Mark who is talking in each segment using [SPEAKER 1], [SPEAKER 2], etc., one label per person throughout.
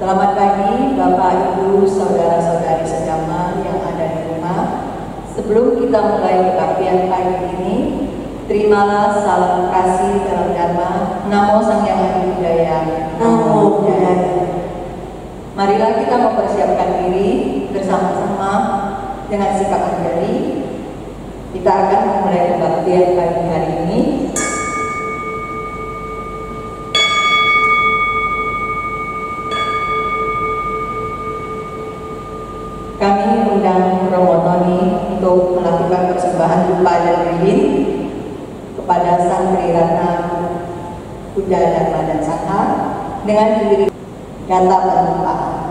[SPEAKER 1] Selamat pagi Bapak, Ibu, Saudara-saudari sejamaah yang ada di rumah. Sebelum kita mulai kebaktian pagi ini, terimalah salam kasih dalam Dharma. Namo Sang Hyang Adi Budaya. Namo Buddhaya. Marilah kita mempersiapkan diri bersama-sama dengan sikap anjali. Kita akan memulai kebaktian pagi hari ini. Kami undang Romo Tony untuk melakukan persembahan dupa dan lilin kepada Sang Tri Ratna Buddha Dharma dan Sangha dengan diri kata penumpang.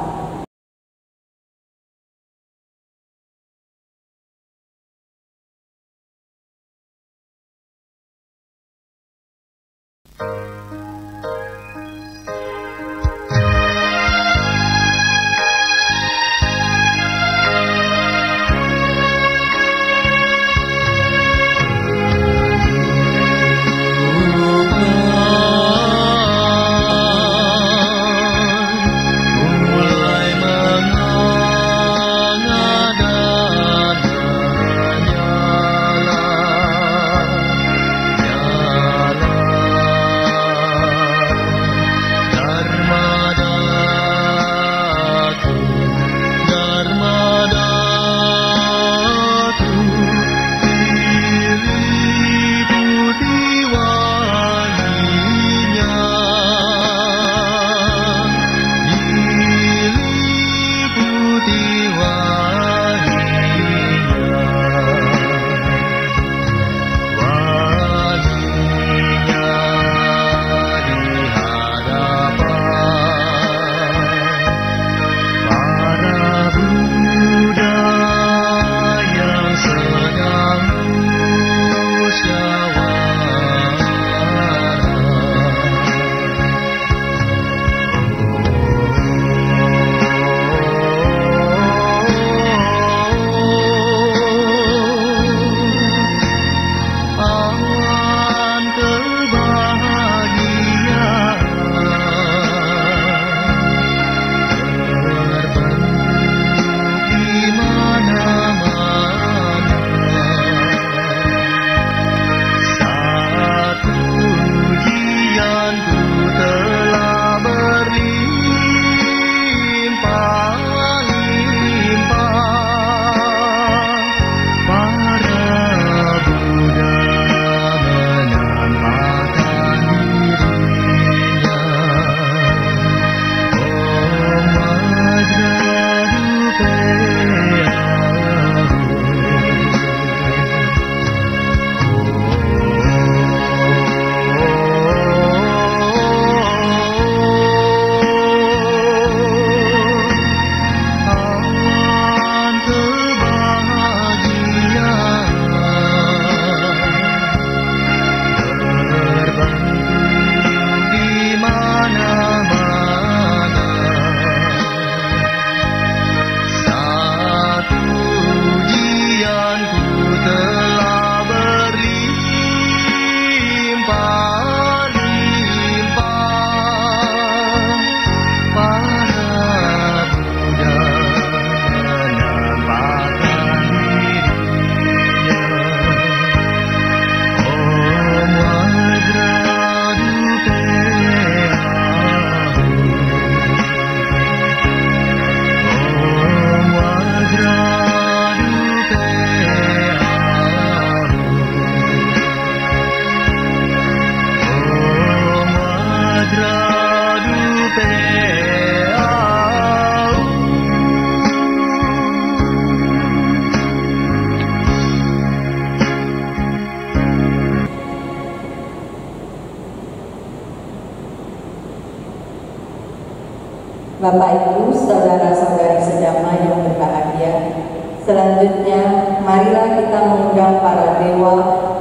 [SPEAKER 1] Bapak, Ibu, Saudara-saudari sejamaah yang berbahagia, selanjutnya marilah kita mengundang para dewa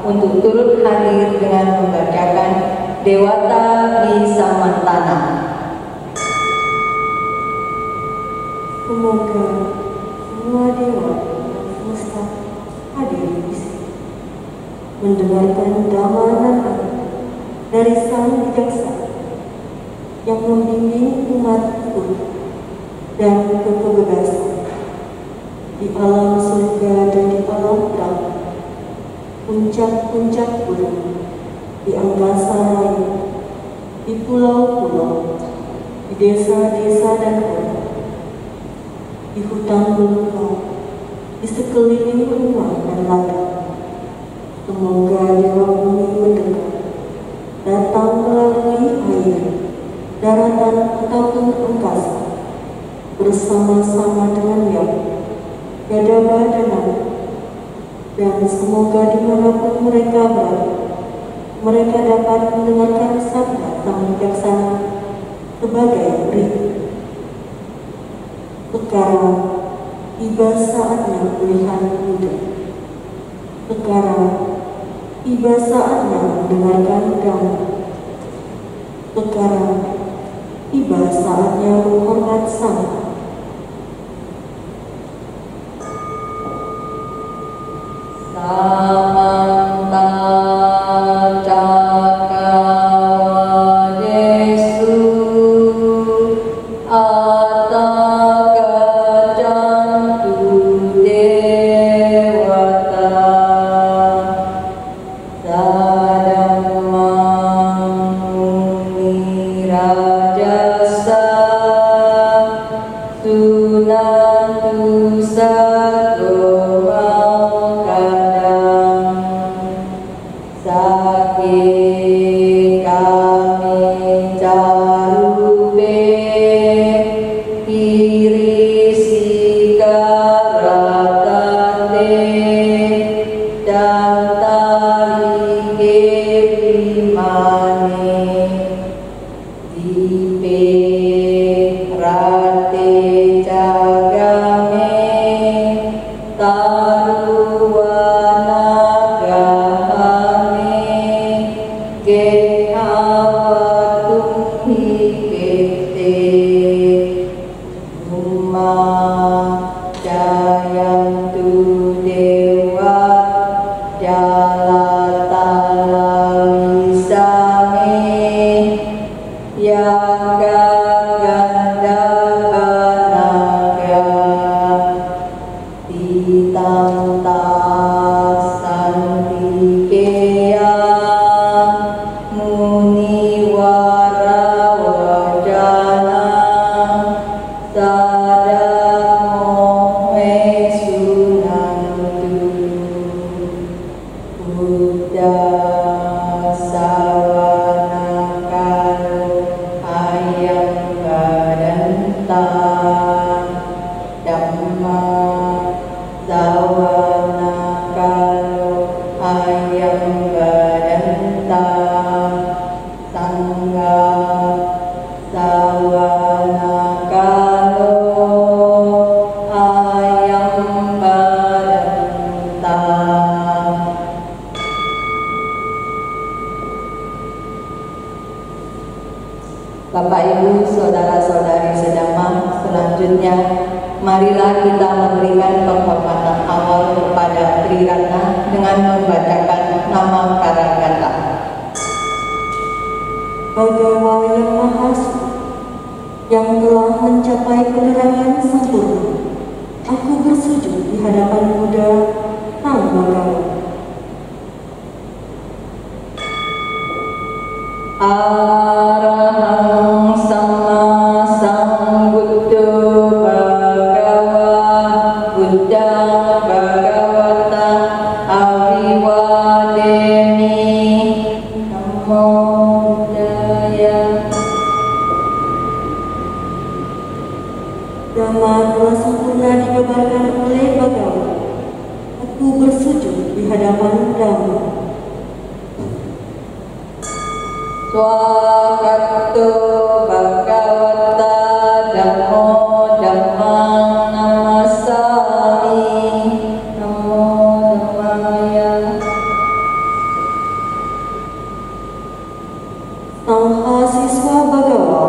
[SPEAKER 1] untuk turut hadir dengan membacakan Dewata Bisamantana.
[SPEAKER 2] Semoga semua dewa dan semesta hadir di sini mendengarkan dhamma dari Sang Bijaksana yang membimbing umat dan kebebasan, di alam surga dan di alam neraka, puncak-puncak gunung, di angkasa raya, di pulau-pulau, di desa-desa dan kota, di hutan belukar, di sekeliling rumah dan ladang. Semoga Dewa Bumi mendekat, datang melalui air, daratan ataupun angkasa, bersama-sama dengan yang Gadaba dan semoga dimanapun mereka berada, mereka dapat mendengarkan sabda Sang Bijaksana sebagai berikut. Sekarang tiba saatnya pilihan muda. Sekarang tiba saatnya mendengarkan agama. Sekarang tiba saatnya menghormat Sang.
[SPEAKER 1] Samanta Bapak Ibu, saudara-saudari sedamah, selanjutnya marilah kita memberikan penghormatan awal kepada Tri Ratna dengan membacakan nama Karangkata.
[SPEAKER 2] Bagawa yang Maha Suci, yang telah mencapai penerangan sempurna, aku bersujud di hadapan Buddha Sang Bagawa.
[SPEAKER 1] Arahang sama Sambuddho Bhagawa Buddhang Bhagavata Aviwademi. Namo Buddhaya.
[SPEAKER 2] Dhamma telah sempurna dibabarkan oleh Bagawa. Aku bersujud di hadapan Dhamma.
[SPEAKER 1] Swakato Bhagavata Dhammo Dhammang Namasami. Namo Dhammaya.
[SPEAKER 2] Sang Mahasiswa Bagawa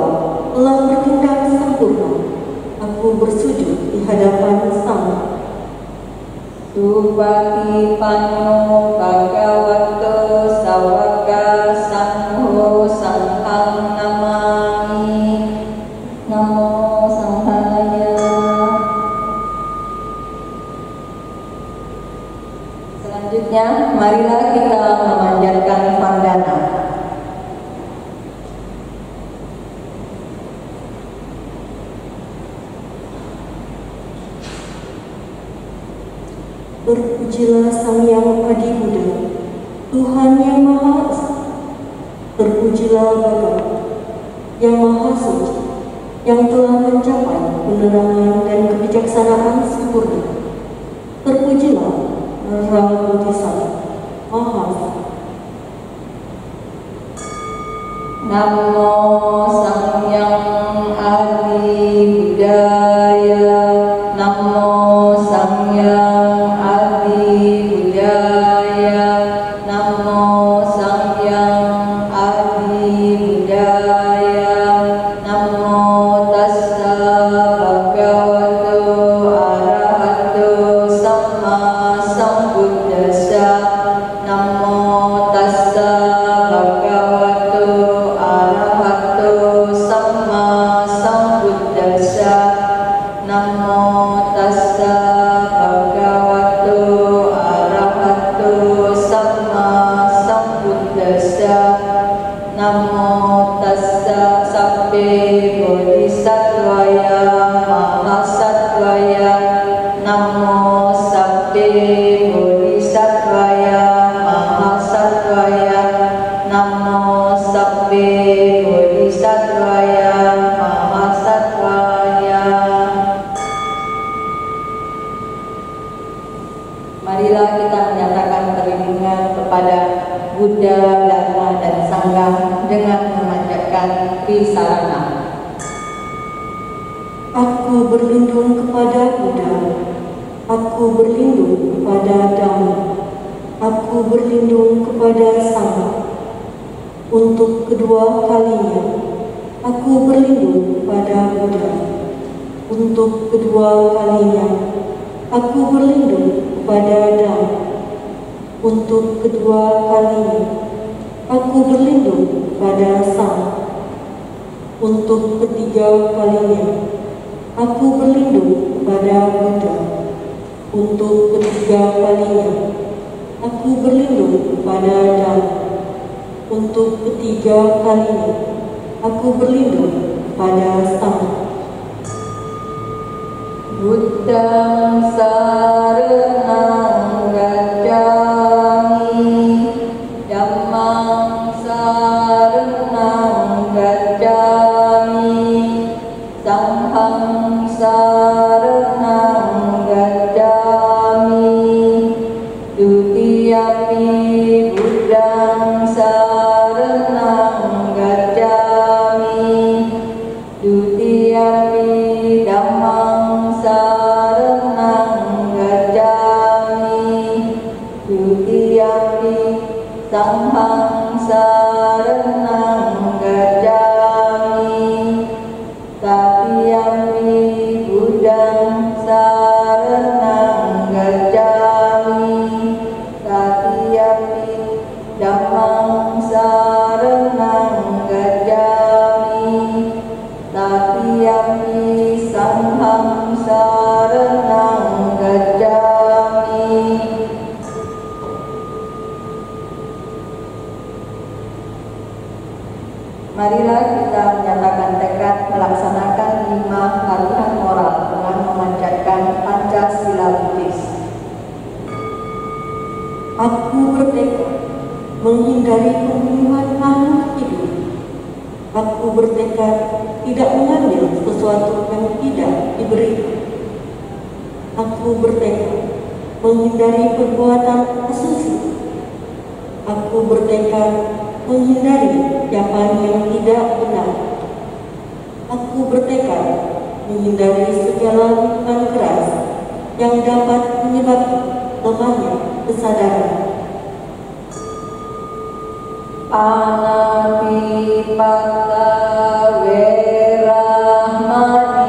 [SPEAKER 2] telah bertindak sempurna. Aku bersujud di hadapan Sang.
[SPEAKER 1] Subati Panno Bhagavato Sawaka Sangho Sanghang Namami. Namo Sanghaya.
[SPEAKER 2] Tuhan yang Maha Esa, terpujilah Bapa yang Maha Suci, yang telah mencapai penerangan dan kebijaksanaan sempurna. Terpujilah Roh Kudus Maha Esa.
[SPEAKER 1] Namo Sang Hyang Adi Budaya, Namo Sang Hyang Adi Budaya, Namo Sang Hyang Adi Budaya, Namo Tassa Bhagavato Arahato Sama Sambuddhassa, Namo Tassa Bhagavato Arahato Sama Sambuddhassa, Namo Tassa Bhagavato Arahato Sama Sambuddhassa, Namo Tassa Sabbe Bodhisattvaya Mahasattvaya, Namo Sabbe Bodhisattvaya Mahasattvaya, Namo Sabbe Bodhisattvaya Mahasattvaya. Marilah kita menyatakan perlindungan kepada Buddha, Dharma, dan Sangha dengan memanjatkan Trisarana.
[SPEAKER 2] Aku berlindung kepada Buddha, aku berlindung kepada Dhamma, aku berlindung kepada Sangha. Untuk kedua kalinya, aku berlindung kepada Buddha. Untuk kedua kalinya, aku berlindung kepada Dhamma. Untuk kedua kalinya, aku berlindung kepada Sangha. Untuk ketiga kalinya, aku berlindung kepada Buddha. Untuk ketiga kalinya, aku berlindung kepada Dhamma. Untuk ketiga kalinya, aku berlindung kepada Sangha.
[SPEAKER 1] Buddhang saranang gacchami, Dhammang saranang gacchami, Sanghang saranang gacchami, Dutiyapi Buddhang saranang gacchami, Dutiyapi Dhammang saranang gacchami, Dutiyapi Sanghang saranang gacchami, Tatiyampi Buddhang saranang gacchami, Tatiyampi Dhammang saranang gacchami, Tatiyampi Sanghang saranang gacchami. Marilah kita menyatakan tekad melaksanakan 5 latihan moral dengan memanjatkan Pancasila Buddhis.
[SPEAKER 2] Aku bertekad menghindari pembunuhan makhluk hidup. Aku bertekad tidak mengambil sesuatu yang tidak diberikan. Aku bertekad menghindari perbuatan asusila. Aku bertekad menghindari ucapan yang tidak benar. Aku bertekad menghindari segala hubungan keras yang dapat menyebabkan lemahnya kesadaran.
[SPEAKER 1] Anatipata Werahmani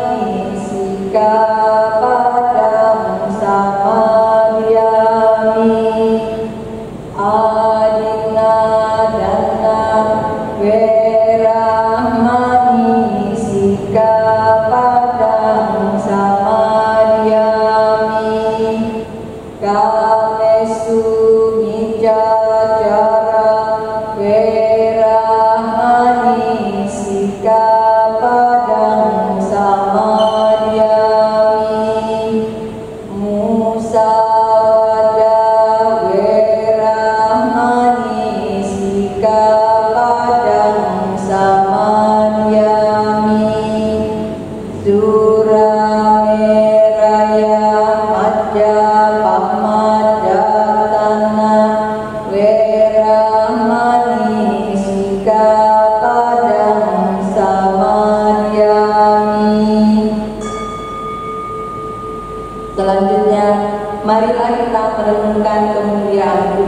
[SPEAKER 1] Sikapadam Samadhyami, Adinadana Werahmani Sikapadam Samadhyami, Kamesu Micacara Werahmani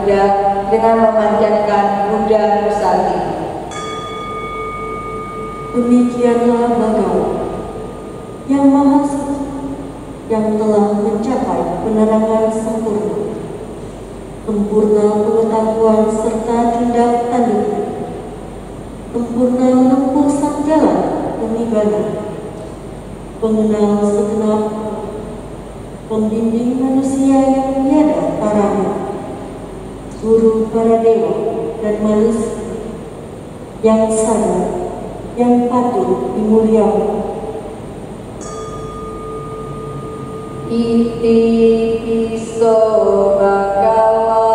[SPEAKER 1] Buddha dengan memanjatkan Buddha Nusati.
[SPEAKER 2] Demikianlah Bhagawan yang Maha Suci, yang telah mencapai penerangan sempurna, sempurna pengetahuan serta tindak tanduk, sempurna menempuh sang jalan peninggalan, pengenal segenap, pembimbing manusia yang tiada taranya, guru para dewa dan manusia, yang sadar, yang patut dimuliakan.
[SPEAKER 1] Iti piso bhagawa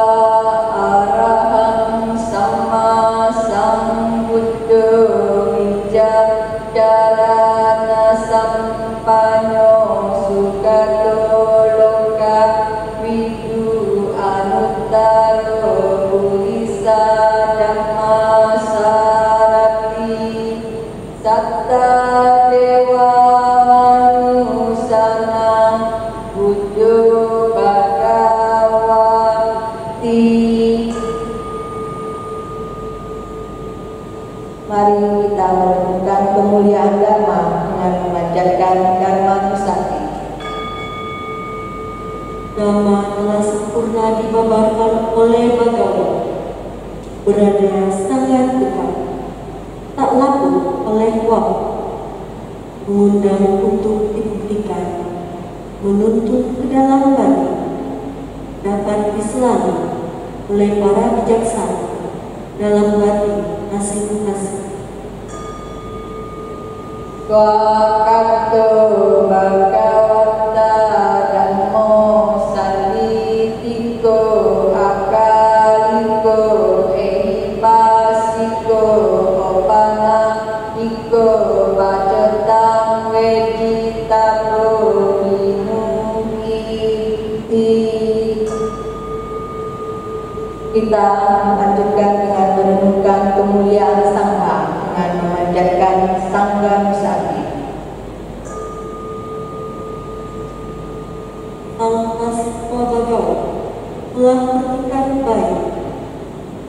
[SPEAKER 1] arahang sama sambuddho wijadarana sampanyo sugato loka widu anuttaro bulisa dhamma sarati satta dewa manusana Buddho Bhagawati. Mari kita merenungkan kemuliaan Dharma dengan memanjatkan Dharma Nusati.
[SPEAKER 2] Dhamma telah sempurna dibabarkan oleh Bhagawan, berada sangat dekat, tak laku oleh waktu, mengundang untuk dibuktikan, menuntut ke dalam hati, dapat diselami oleh para bijaksana dalam hati masing-masing.
[SPEAKER 1] Swakato Bhagavata Dhammo Sanditiko Akaliko Ehipasiko Opanahiko Bacetang Veditako Vinukiti. Kita lanjutkan dengan merenungkan kemuliaan Sangha dengan memanjatkan Sangha Nusati.
[SPEAKER 2] Sang mahasiswa Bhagawan telah bertingkah baik.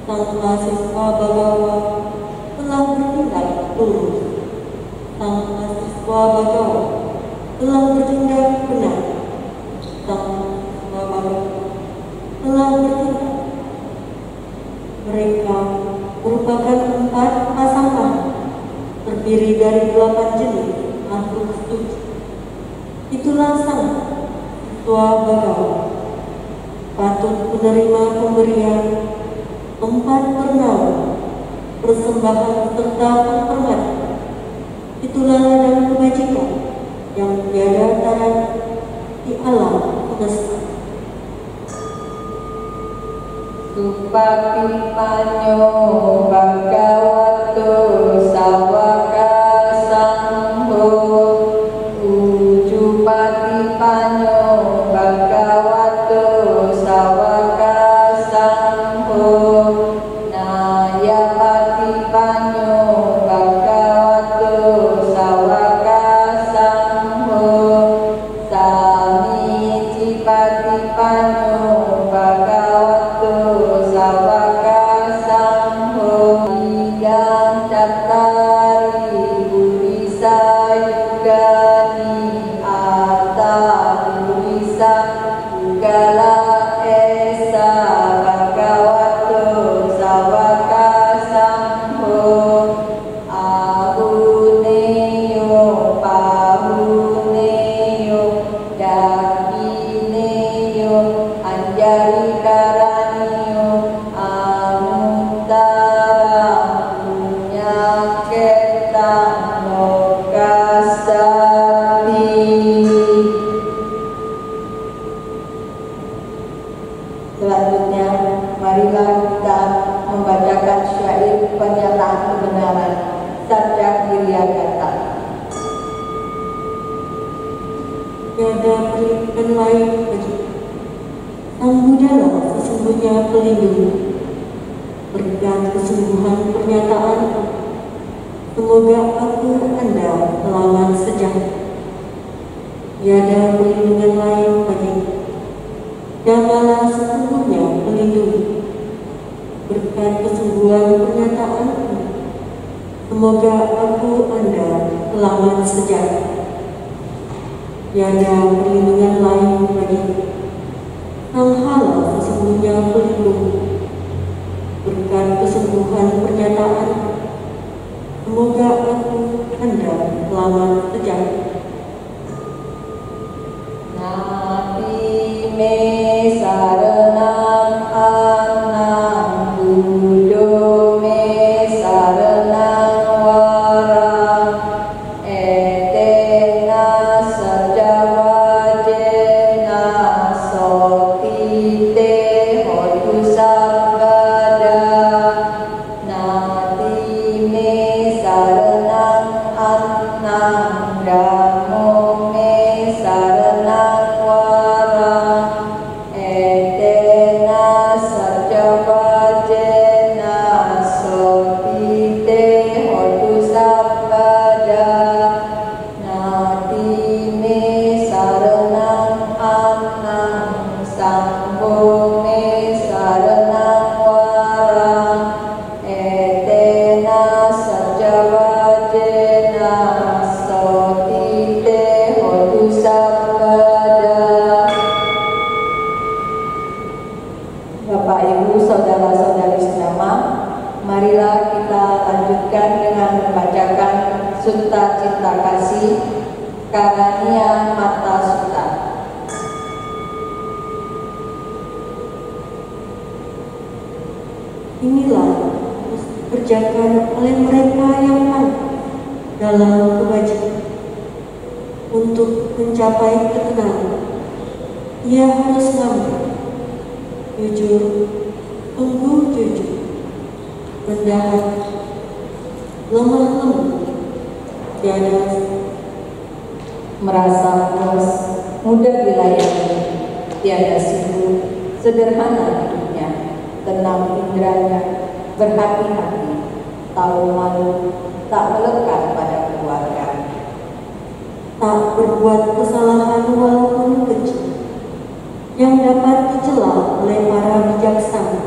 [SPEAKER 2] Sang mahasiswa Bhagawan telah bertindak lurus. Sang mahasiswa Bhagawan telah bertindak benar. Sang mahasiswa Bhagawan telah bertindak. Mereka merupakan 4 pasangan terdiri dari 8 jenis makhluk suci. Itulah sang mahasiswa Bhagawan, patut menerima pemberian 4 pernawa, persembahan serta penghormatan. Itulah ladang kebajikan yang tiada taranya di alam semesta.
[SPEAKER 1] Supatipanyo Bhagavato Sawaka Sangho Ujupatipanyo Bhagavato Sawaka Sangho Nayapatipanyo Bhagavato Sawaka Sangho Samicipatipanyo Bhagavato Sawaka Sangho Idang Cattari Budisa Yugani Atta Budisa Yugala Esa Bhagavato Sawaka Sangho Ahuneyo Pahuneyo Dakineyo Anjari Karaniyo Anuttara Punyaketang Lokasati. Selanjutnya, marilah kita membacakan syair pernyataan kebenaran Satya Wiryagata.
[SPEAKER 2] Tiada pelindungan lain bagi Sang Buddha sesungguhnya pelindung. Berikan kesungguhan pernyataan. Semoga aku Anda melawan sejahtera. Tiada perlindungan lain bagi Dhammalah sesungguhnya pelindung. dengan pernyataanku. Semoga aku Anda selamat sejahtera. Tiada perlindungan lain bagiku. Sang halal sesungguhnya pelindung. Berkat kesembuhan pernyataan, semoga aku Anda selamat sejahtera.
[SPEAKER 1] Nati me saranang anang budo me saranang warang etena sajawajena sotite hotu sabada. Nati me saranang anang damo me saranang warang etena sajawajena sotite hotu sabada. Nati me saranang anang sangho me saranang warang etena sajawajena sotite hotu sabada. Bapak, Ibu, saudara-saudari senama, marilah kita lanjutkan dengan membacakan Sutta Cinta Kasih Karania Mata Sutta.
[SPEAKER 2] Inilah harus dikerjakan oleh mereka yang mampu dalam kebajikan. Untuk mencapai ketenangan, ia harus mampu jujur, sungguh jujur, rendah hati, lemah lembut, tiada
[SPEAKER 1] Merasa puas, mudah dilayani, tiada sibuk, sederhana hidupnya, tenang indranya, berhati-hati, tahu malu, tak melekat pada keluarga.
[SPEAKER 2] tak berbuat kesalahan walaupun kecil, yang dapat dicela oleh para bijaksana.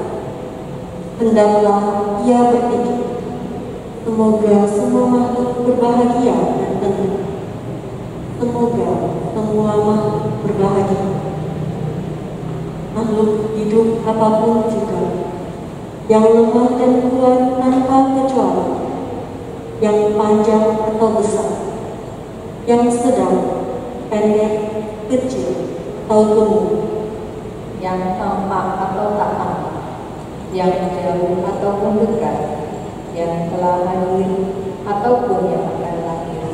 [SPEAKER 2] Hendaklah ia berpikir, semoga semua makhluk berbahagia dan tenang. Semoga semua makhluk berbahagia. Makhluk hidup apapun juga, yang lemah dan kuat tanpa kecuali, yang panjang atau besar, yang sedang, pendek, kecil, atau gemuk,
[SPEAKER 1] Yang tampak atau tak tampak, yang jauh ataupun dekat, yang telah hadir ataupun yang akan lahir.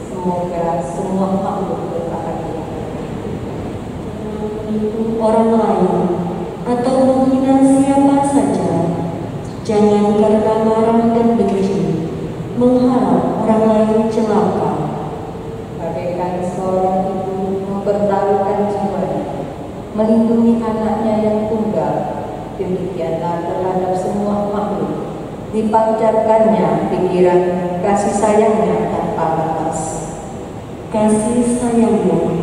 [SPEAKER 1] Semoga semua makhluk berbahagia.
[SPEAKER 2] menipu orang lain atau menghina siapa saja. Jangan karena marah dan benci mengharap orang lain celaka.
[SPEAKER 1] Bagaikan seorang ibu mempertaruhkan jiwanya, melindungi anaknya yang tunggal, demikianlah terhadap semua makhluk dipancarkannya pikiran kasih sayangnya tanpa batas.
[SPEAKER 2] Kasih sayangnya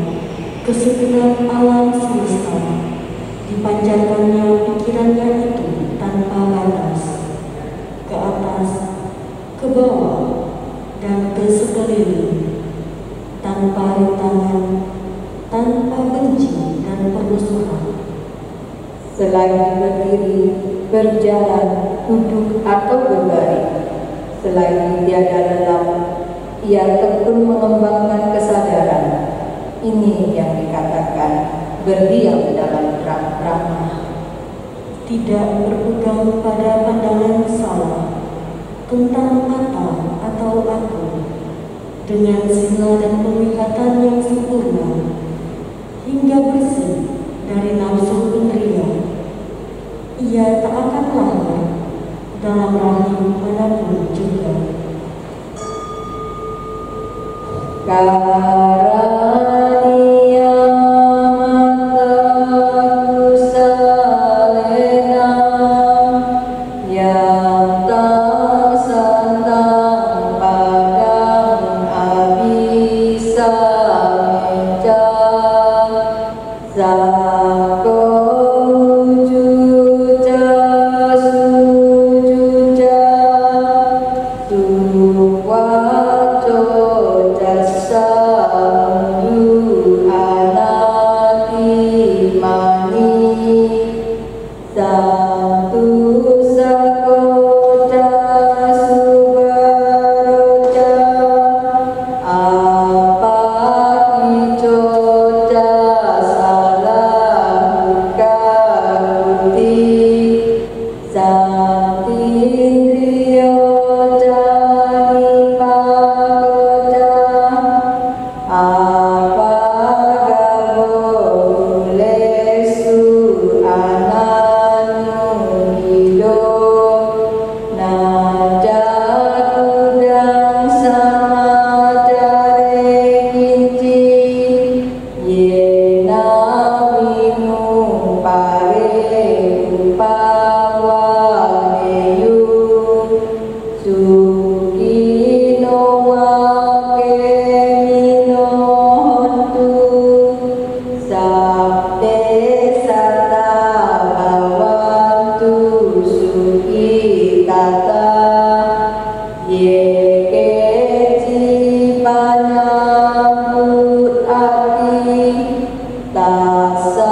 [SPEAKER 2] ke segenap alam semesta, dipancarkannya pikirannya itu tanpa batas, ke atas, ke bawah, dan ke sekeliling, tanpa rintangan, tanpa benci dan permusuhan.
[SPEAKER 1] Selagi berdiri, berjalan, duduk atau berbaring, selagi tiada lelah, ia tekun mengembangkan kesadaran. Ini yang dikatakan berdiam dalam rahmah.
[SPEAKER 2] Tidak berpegang pada pandangan salah tentang apa atau aku, dengan sila dan penglihatan yang sempurna, hingga bersih dari nafsu indria. Ia tak akan lahir dalam rahim manapun juga.
[SPEAKER 1] Karania mata kusalena yang tak santang padang abisa meja sako wujud sujud tata yeke panyambut ati tasa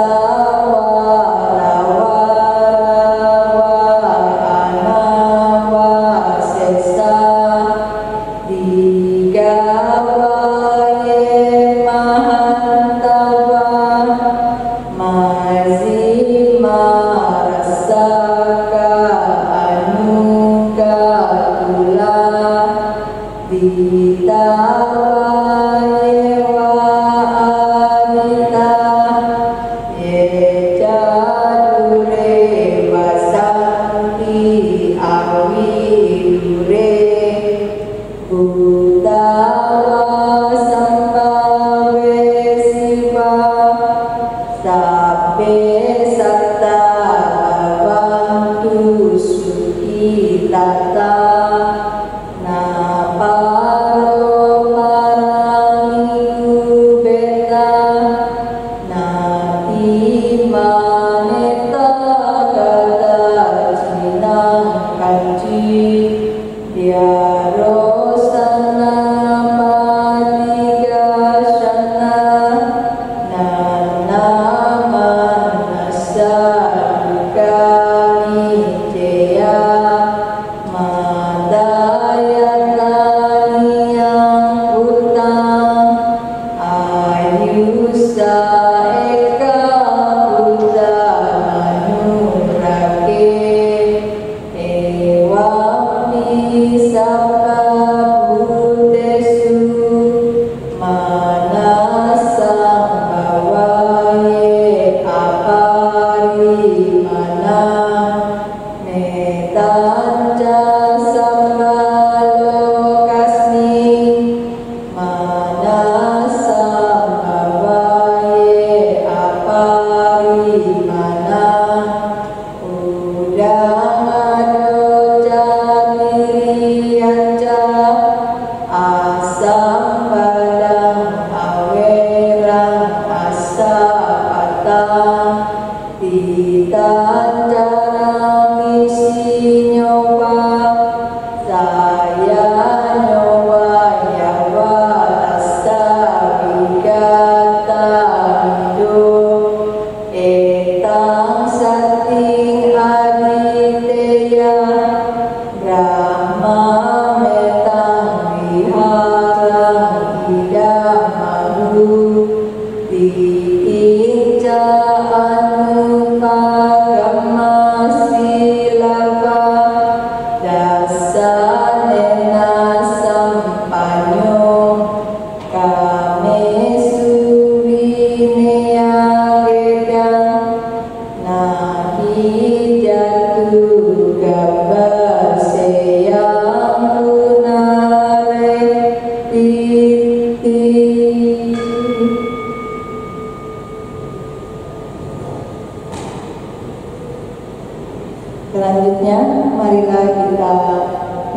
[SPEAKER 1] Selanjutnya, marilah kita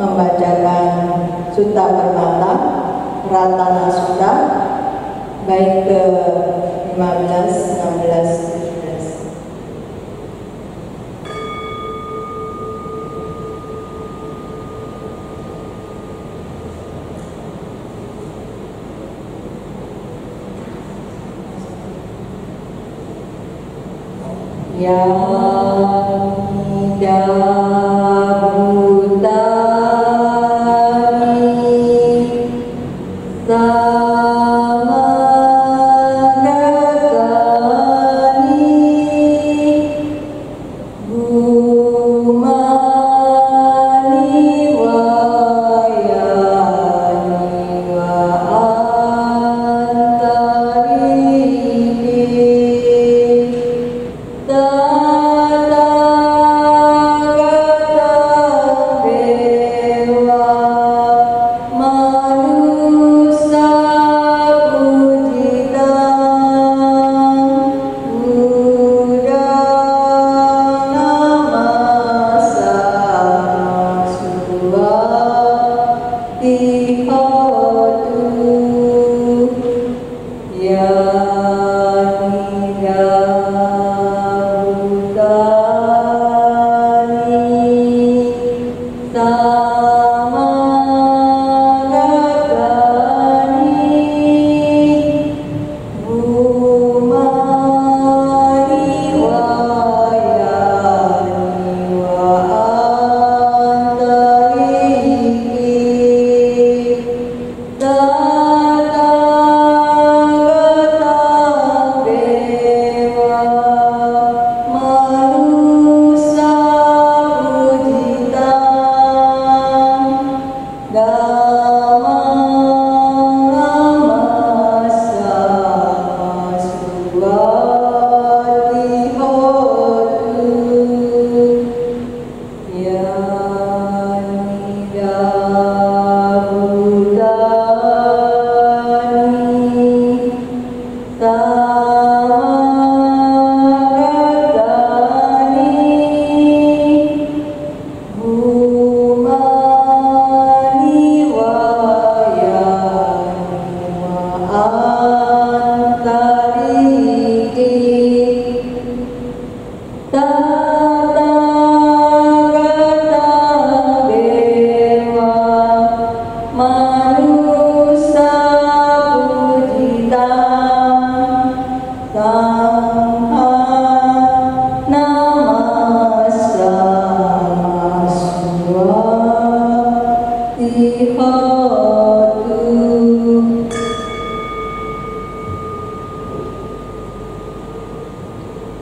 [SPEAKER 1] membacakan Sutta Permata, Ratana Sutta, bait ke 15, 16, 17.
[SPEAKER 2] Da da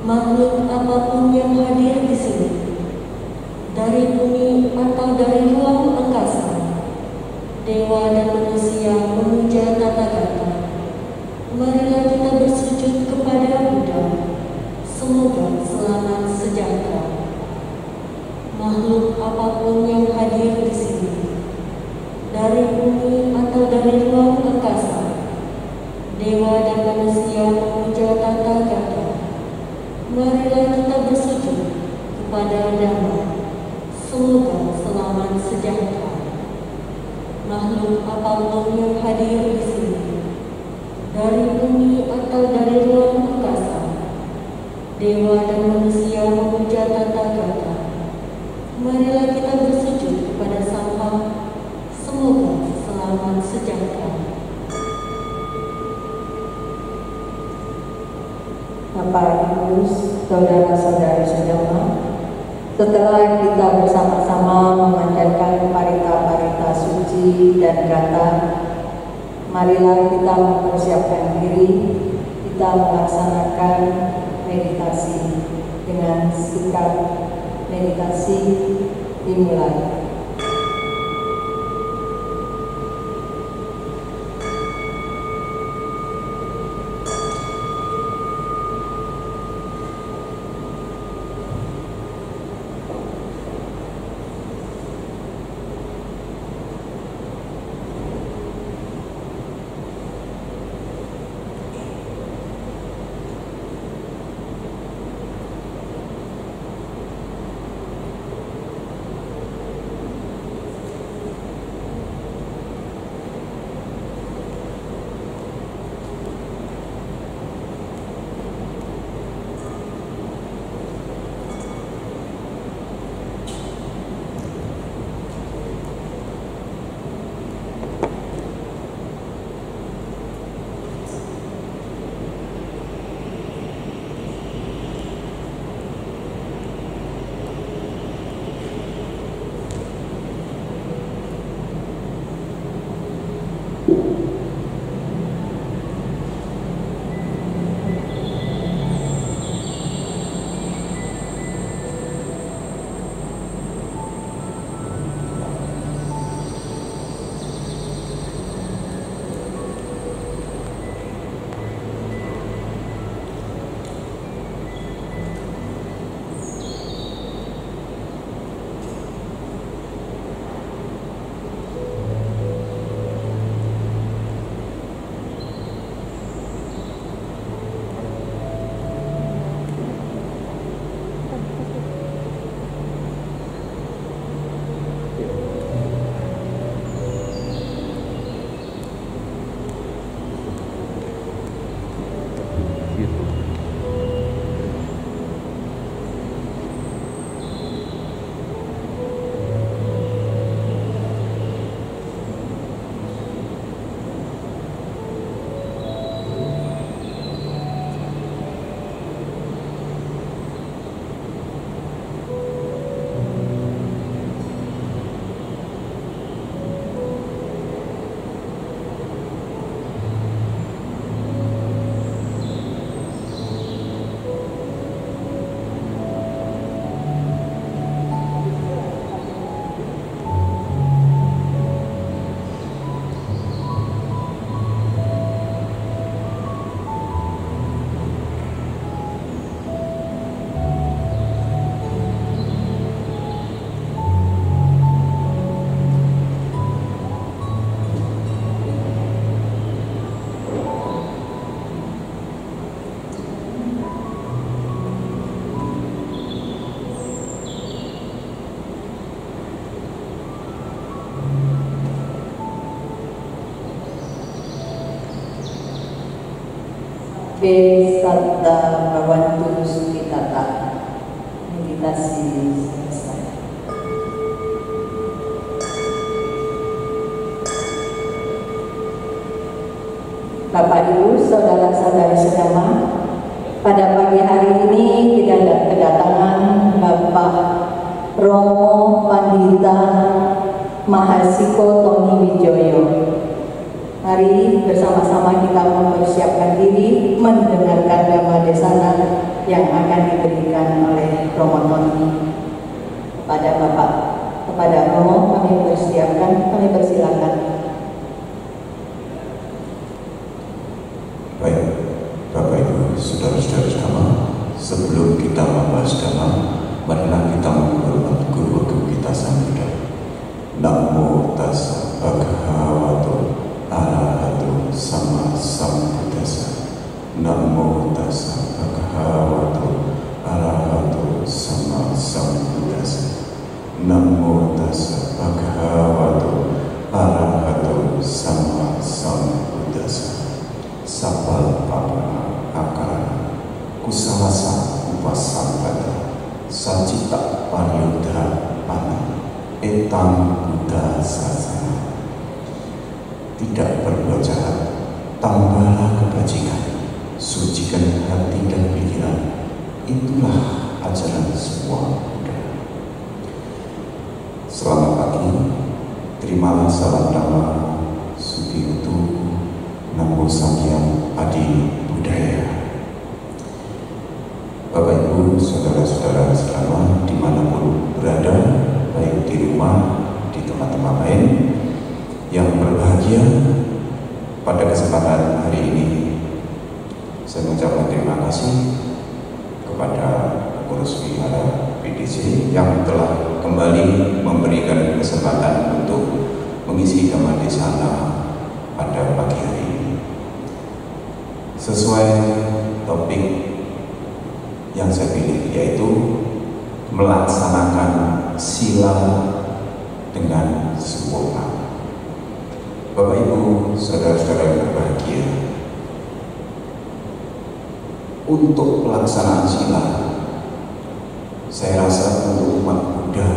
[SPEAKER 2] Makhluk apapun yang hadir di sini, dari bumi atau dari ruang angkasa, dewa dan manusia memuja tata-kata. Marilah kita bersujud kepada Buddha. Semoga selamat sejahtera. Makhluk apapun yang hadir di sini, dari bumi atau dari ruang angkasa, dewa dan manusia memuja tata-kata. Marilah kita bersujud kepada Dhamma. Semoga selamat sejahtera. Makhluk apapun yang hadir di sini, dari bumi atau dari ruang angkasa, dewa dan manusia memuja tata-kata. Marilah kita bersujud kepada Sampah. Semoga selamat sejahtera.
[SPEAKER 1] Bapak, Ibu, saudara-saudari sejamaah, setelah kita bersama-sama memanjatkan parita-parita suci dan kata, marilah kita mempersiapkan diri, kita melaksanakan meditasi dengan sikap meditasi dimulai. B. Satta Bhavantu Sukhitata. Meditasi selesai. Bapak Ibu, saudara-saudari sedama, pada pagi hari ini kita kedatangan Bapak Romo Pandita Mahasiko Tony Wijoyo. Mari bersama-sama kita mempersiapkan diri mendengarkan dhamma desana yang akan diberikan oleh Romo Tony. Kepada Romo kami persilakan.
[SPEAKER 3] Baik, Bapak Ibu, saudara-saudara sedama, sebelum kita membahas dhamma, marilah kita menghormati guru kita Sang Buddha. Namo tassa bhagavato arahato sama sambuddhassa. Namo tassa bhagavato arahato sama sambuddhassa. Namo tassa bhagavato arahato sama sambuddhassa. Sabal pamana akara kusalasa upasampada sajita pariyudha pana etang buddha sasana. Tidak berbuat jahat, tambahlah kebajikan, sucikan hati dan pikiran. Itulah ajaran sebuah Buddha. Selamat pagi, terimalah salam dhamma Suti Utu Namo Samgyam Adi Budaya. Bapak Ibu, saudara-saudara sekalian dimanapun berada, baik di rumah, di tempat-tempat lain, yang berbahagia, pada kesempatan hari ini saya mengucapkan terima kasih kepada pengurus wihara PDC yang telah kembali memberikan kesempatan untuk mengisi dhamma desana pada pagi hari ini. Sesuai topik yang saya pilih, yaitu melaksanakan sila dengan sempurna. Bapak Ibu, saudara-saudara yang berbahagia, untuk pelaksanaan sila, saya rasa untuk umat Buddha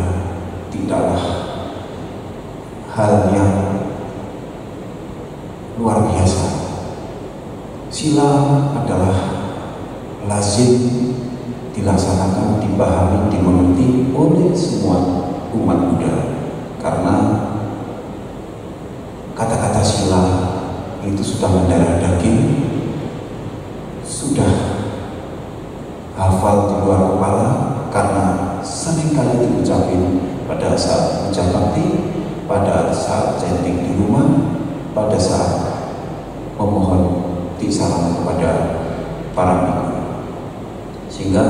[SPEAKER 3] tidaklah hal yang luar biasa. Sila adalah lazim dilaksanakan, dipahami, dimengerti oleh semua umat Buddha, karena kata-kata sila itu sudah mendarah daging, sudah hafal di luar kepala, karena seringkali diucapin pada saat ucap bakti, pada saat chanting di rumah, pada saat memohon salam kepada para biku. Sehingga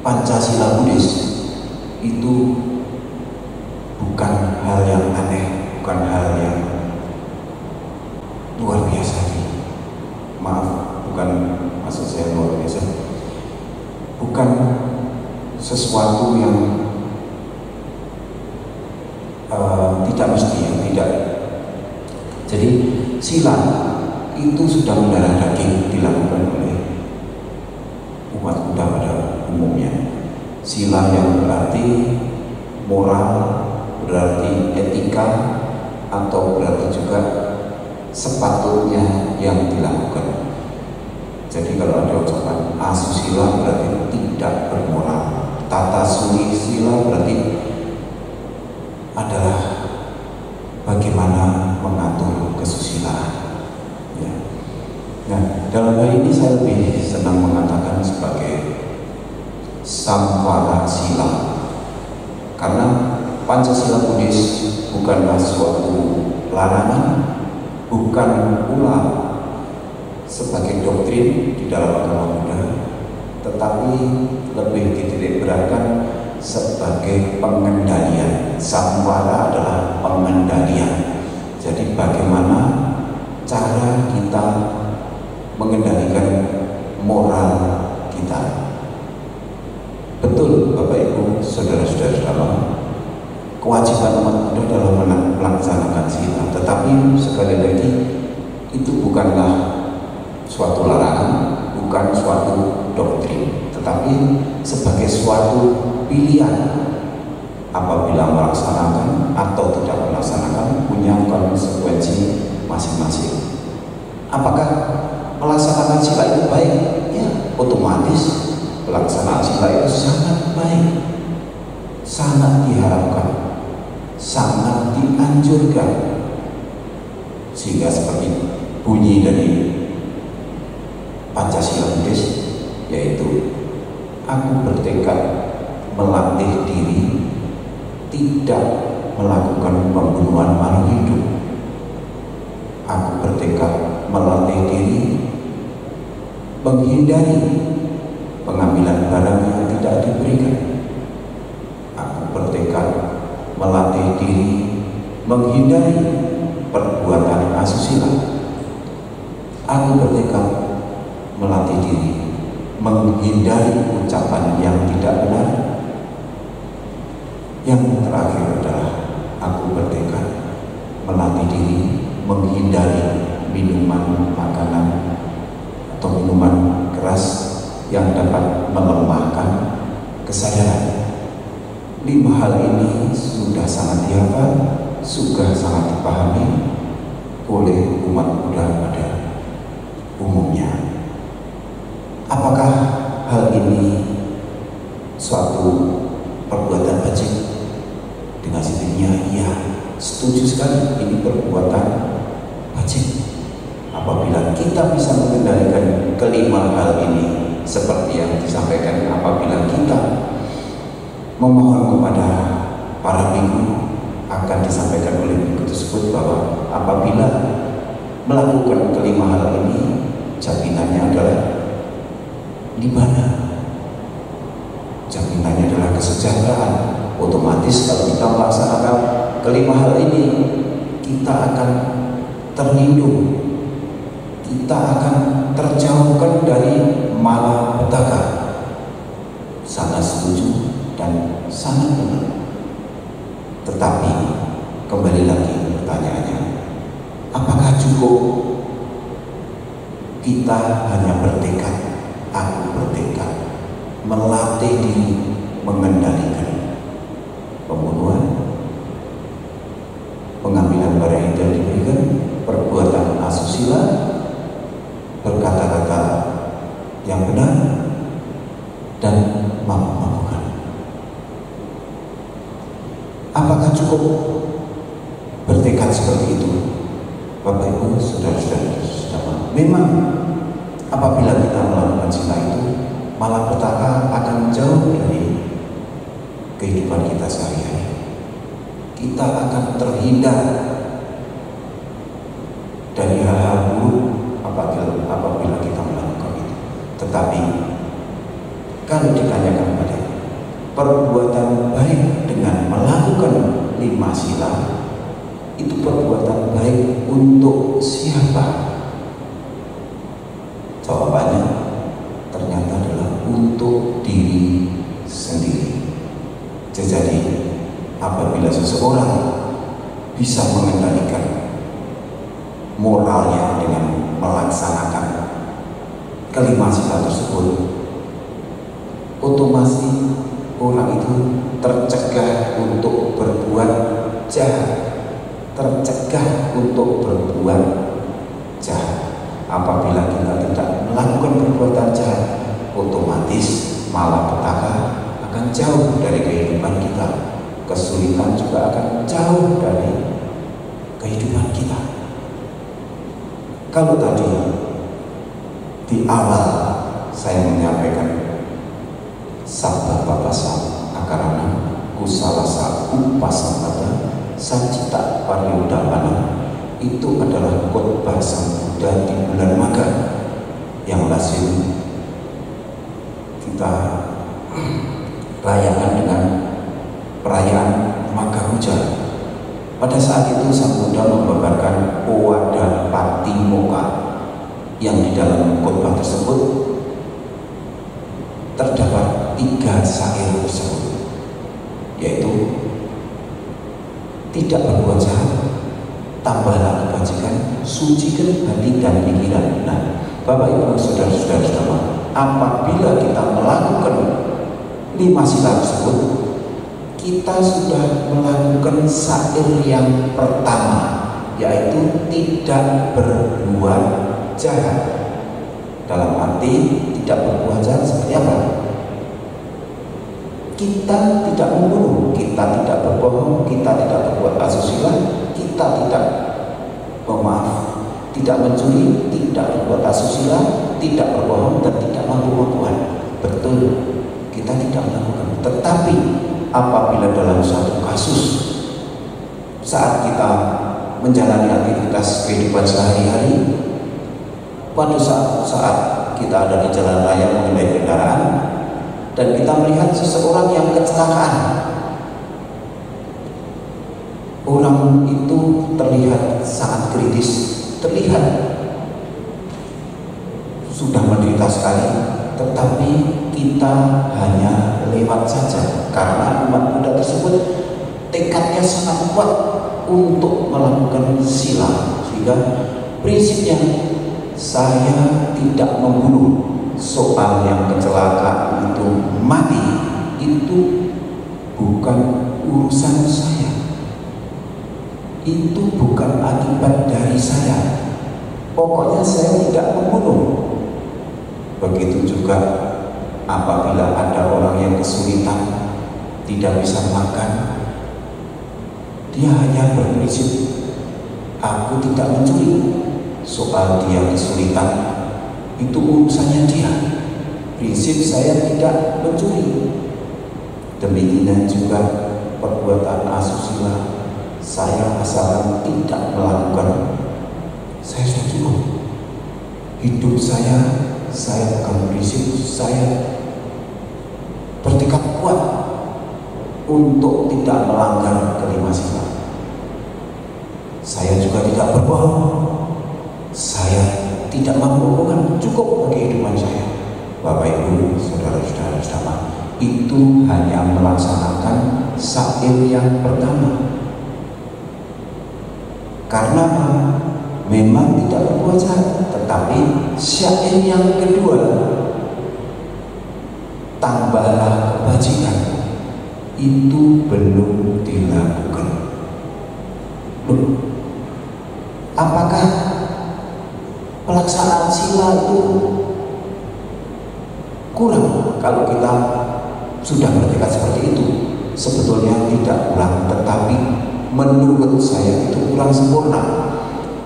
[SPEAKER 3] Pancasila Buddhis itu bukan hal yang aneh, bukan hal yang luar biasa. Maaf, bukan maksud saya luar biasa, bukan sesuatu yang tidak mesti, yang tidak. Jadi sila itu sudah mendarah daging dilakukan oleh umat Buddha pada umumnya. Sila yang berarti moral, berarti etika, atau berarti juga sepatutnya yang dilakukan. Jadi kalau ada ucapan asusila berarti tidak bermoral, tata suli sila berarti adalah bagaimana mengatur kesusilaan. Ya. Nah, dalam hal ini saya lebih senang mengatakan sebagai samvara sila, karena Pancasila Buddhis bukanlah suatu larangan, bukan pula sebagai doktrin di dalam agama Buddha, tetapi lebih dititik beratkan sebagai pengendalian. Samvara adalah pengendalian. Jadi bagaimana cara kita mengendalikan moral kita. Betul Bapak Ibu, saudara-saudara dalam kewajiban umat Buddha dalam melaksanakan sila, tetapi sekali lagi itu bukanlah suatu larangan, bukan suatu doktrin, tetapi sebagai suatu pilihan. Apabila melaksanakan atau tidak melaksanakan punya konsekuensi masing-masing. Apakah melaksanakan sila itu baik? Ya, otomatis pelaksanaan sila itu sangat baik, sangat diharapkan, sangat dianjurkan. Sehingga seperti bunyi dari Pancasila Buddhis, yaitu aku bertekad melatih diri tidak melakukan pembunuhan makhluk hidup. Aku bertekad melatih diri menghindari pengambilan barang yang tidak diberikan. Aku bertekad melatih diri menghindari perbuatan asusila. Aku bertekad melatih diri menghindari ucapan yang tidak benar. Yang terakhir adalah aku bertekad melatih diri menghindari minuman, makanan atau minuman keras yang dapat melemahkan kesadaran. 5 hal ini sudah sangat dihafal, sudah sangat dipahami oleh umat Buddha pada umumnya. Apakah hal ini suatu perbuatan wajib? Dengan sendirinya, iya, setuju sekali, ini perbuatan wajib. Apabila kita bisa mengendalikan kelima hal ini, seperti yang disampaikan, apabila kita memohon kepada para biku, akan disampaikan oleh biku tersebut bahwa apabila melakukan kelima hal ini, jaminannya adalah nibbana. Jaminannya adalah kesejahteraan. Otomatis kalau kita melaksanakan kelima hal ini, kita akan terlindung, kita akan terjauhkan dari malapetaka. Sangat setuju dan sangat benar. Tetapi kembali lagi pertanyaannya, apakah cukup kita hanya bertekad, aku bertekad melatih diri mengendalikan pembunuhan, pengambilan barang yang tidak diberikan, perbuatan asusila, berkata-kata yang benar, dan mabuk-mabukan? Apakah cukup bertekad seperti itu? Bapak Ibu, saudara-saudara, memang apabila kita melakukan sila itu, malapetaka akan jauh dari kehidupan kita sehari-hari. Kita akan terhindar dari hal-hal buruk apabila kita melakukan itu. Tetapi kalau ditanyakan pada perbuatan baik dengan melakukan 5 sila, itu perbuatan baik untuk siapa? Jawabannya ternyata adalah untuk diri sendiri. Jadi apabila seseorang bisa mengendalikan moralnya dengan melaksanakan kelima sila tersebut, otomatis orang itu tercegah untuk berbuat jahat, tercegah untuk berbuat jahat. Apabila kita tidak melakukan perbuatan jahat, otomatis malapetaka akan jauh dari kehidupan kita, kesulitan juga akan jauh dari kehidupan kita. Kalau tadi di awal saya menyampaikan sabda papasa akarana kusalasa upasampada sajita pariyudapana, itu adalah khotbah Sang Buddha di bulan Magha yang lazim kita rayakan dengan perayaan Magha Puja. Pada saat itu Sang Buddha membabarkan Owada Patimokkha, yang di dalam khotbah tersebut terdapat 3 syair tersebut, yaitu tidak berbuat jahat, tambahlah kebajikan, sucikan hati dan pikiran. Nah, Bapak Ibu saudara-saudara sekalian, apabila kita melakukan 5 sila tersebut, kita sudah melakukan syair yang pertama, yaitu tidak berbuat jahat. Dalam arti tidak berbuat jahat seperti apa? Kita tidak membunuh, kita tidak berbohong, kita tidak berbuat asusila, kita tidak tidak mencuri, tidak berbuat asusila, tidak berbohong, dan tidak mabuk-mabukan. Betul, kita tidak melakukan. Tetapi apabila dalam satu kasus saat kita menjalani aktivitas kehidupan sehari-hari, pada saat kita ada di jalan raya mengendarai kendaraan dan kita melihat seseorang yang kecelakaan, orang itu terlihat sangat kritis, terlihat sudah menderita sekali, tetapi kita hanya lewat saja karena umat Buddha tersebut tekadnya sangat kuat untuk melakukan sila, sehingga prinsipnya saya tidak membunuh. Soal yang kecelakaan itu mati itu bukan urusan saya, itu bukan akibat dari saya, pokoknya saya tidak membunuh. Begitu juga apabila ada orang yang kesulitan, tidak bisa makan, dia hanya berprinsip aku tidak mencuri. Soal dia kesulitan itu urusannya dia, prinsip saya tidak mencuri. Demikian juga perbuatan asusila, saya asalkan tidak melakukan, saya sudah cukup. Hidup saya pegang prinsip, saya bertekad kuat untuk tidak melanggar kelima sila. Saya juga tidak berbohong, saya tidak membohongkan, cukup bagi kehidupan saya. Bapak Ibu saudara-saudara sekalian, itu hanya melaksanakan syair yang pertama. Karena memang tidak berbuat jahat, tetapi syair yang kedua, tambahlah kebajikan, itu belum dilakukan. Apakah pelaksanaan sila itu kurang kalau kita sudah bertekad seperti itu? Sebetulnya tidak kurang, tetapi menurut saya itu kurang sempurna,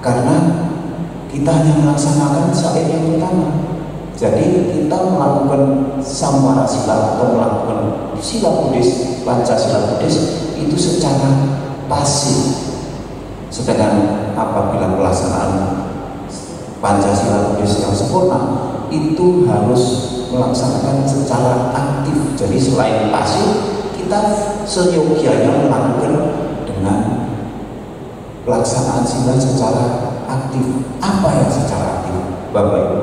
[SPEAKER 3] karena kita hanya melaksanakan syair yang pertama. Jadi kita melakukan samwara sila atau melakukan sila Buddhis, Pancasila Buddhis itu secara pasif. Sedangkan apabila pelaksanaan Pancasila Buddhis yang sempurna itu harus melaksanakan secara aktif. Jadi selain pasif, kita seyogianya melakukan dengan pelaksanaan sila secara aktif. Apa yang secara aktif? Bapak Ibu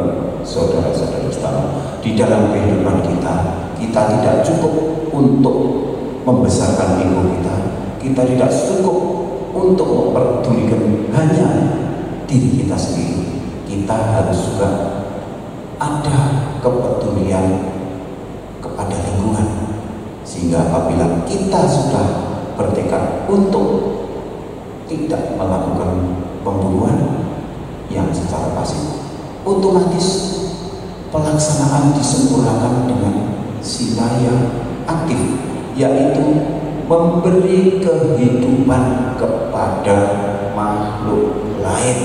[SPEAKER 3] saudara-saudara sekalian, di dalam kehidupan kita tidak cukup untuk membesarkan ego kita, kita tidak cukup untuk memperdulikan hanya diri kita sendiri. Kita harus juga ada kepedulian kepada lingkungan, sehingga apabila kita sudah bertekad untuk tidak melakukan pembunuhan yang secara pasif, otomatis pelaksanaan disempurnakan dengan sila yang aktif, yaitu memberi kehidupan kepada makhluk lain.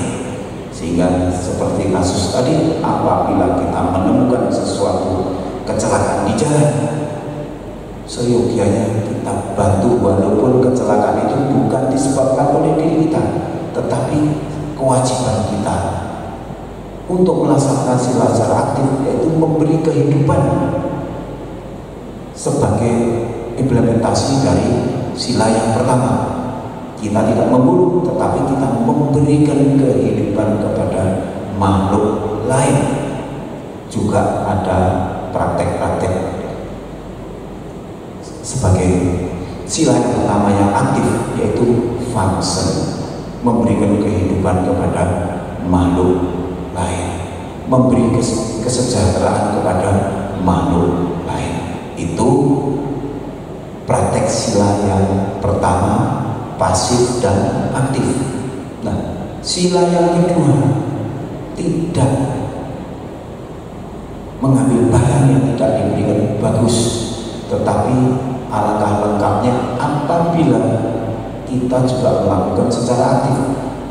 [SPEAKER 3] Sehingga seperti kasus tadi, apabila kita menemukan sesuatu kecelakaan di jalan, seyogianya kita bantu, walaupun kecelakaan itu bukan disebabkan oleh diri kita, tetapi kewajiban kita untuk melaksanakan sila secara aktif, yaitu memberi kehidupan sebagai implementasi dari sila yang pertama. Kita tidak membunuh, tetapi kita memberikan kehidupan kepada makhluk lain. Juga ada praktek-praktek sebagai sila yang pertama yang aktif, yaitu function, memberikan kehidupan kepada makhluk lain. memberi kesejahteraan kepada makhluk lain. Itu praktek sila yang pertama, pasif dan aktif. Nah, sila yang kedua, tidak mengambil barang yang tidak diberikan bagus, tetapi alangkah lengkapnya apabila kita juga melakukan secara aktif,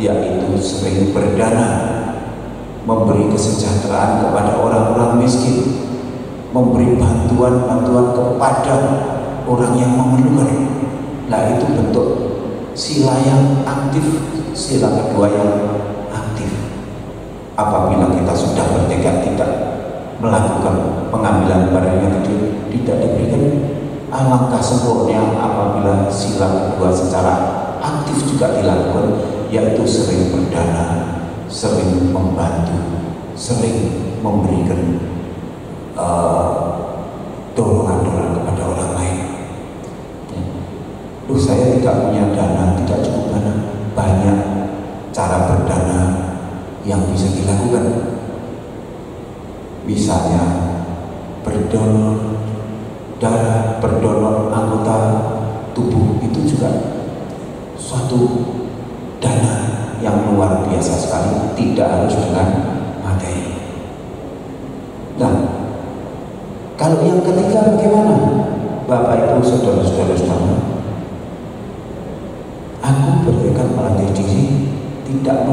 [SPEAKER 3] yaitu sering berdana, memberi kesejahteraan kepada orang-orang miskin, memberi bantuan-bantuan kepada orang yang memerlukan. Nah, itu bentuk sila yang aktif, sila kedua yang aktif. Apabila kita sudah bertekad tidak melakukan pengambilan barang yang tidak diberikan, alangkah sempurna apabila sila kedua secara aktif juga dilakukan, yaitu sering berdana, sering membantu, sering memberikan dorongan-dorongan kepada orang lain. Saya tidak punya dana, tidak cukup dana. Banyak cara berdana yang bisa dilakukan. Misalnya berdonor darah, berdonor anggota tubuh, itu juga suatu dana yang luar biasa sekali, tidak harus dengan materi. Nah, kalau yang ketiga bagaimana? Bapak Ibu saudara-saudara sekalian, aku bertekad melatih diri tidak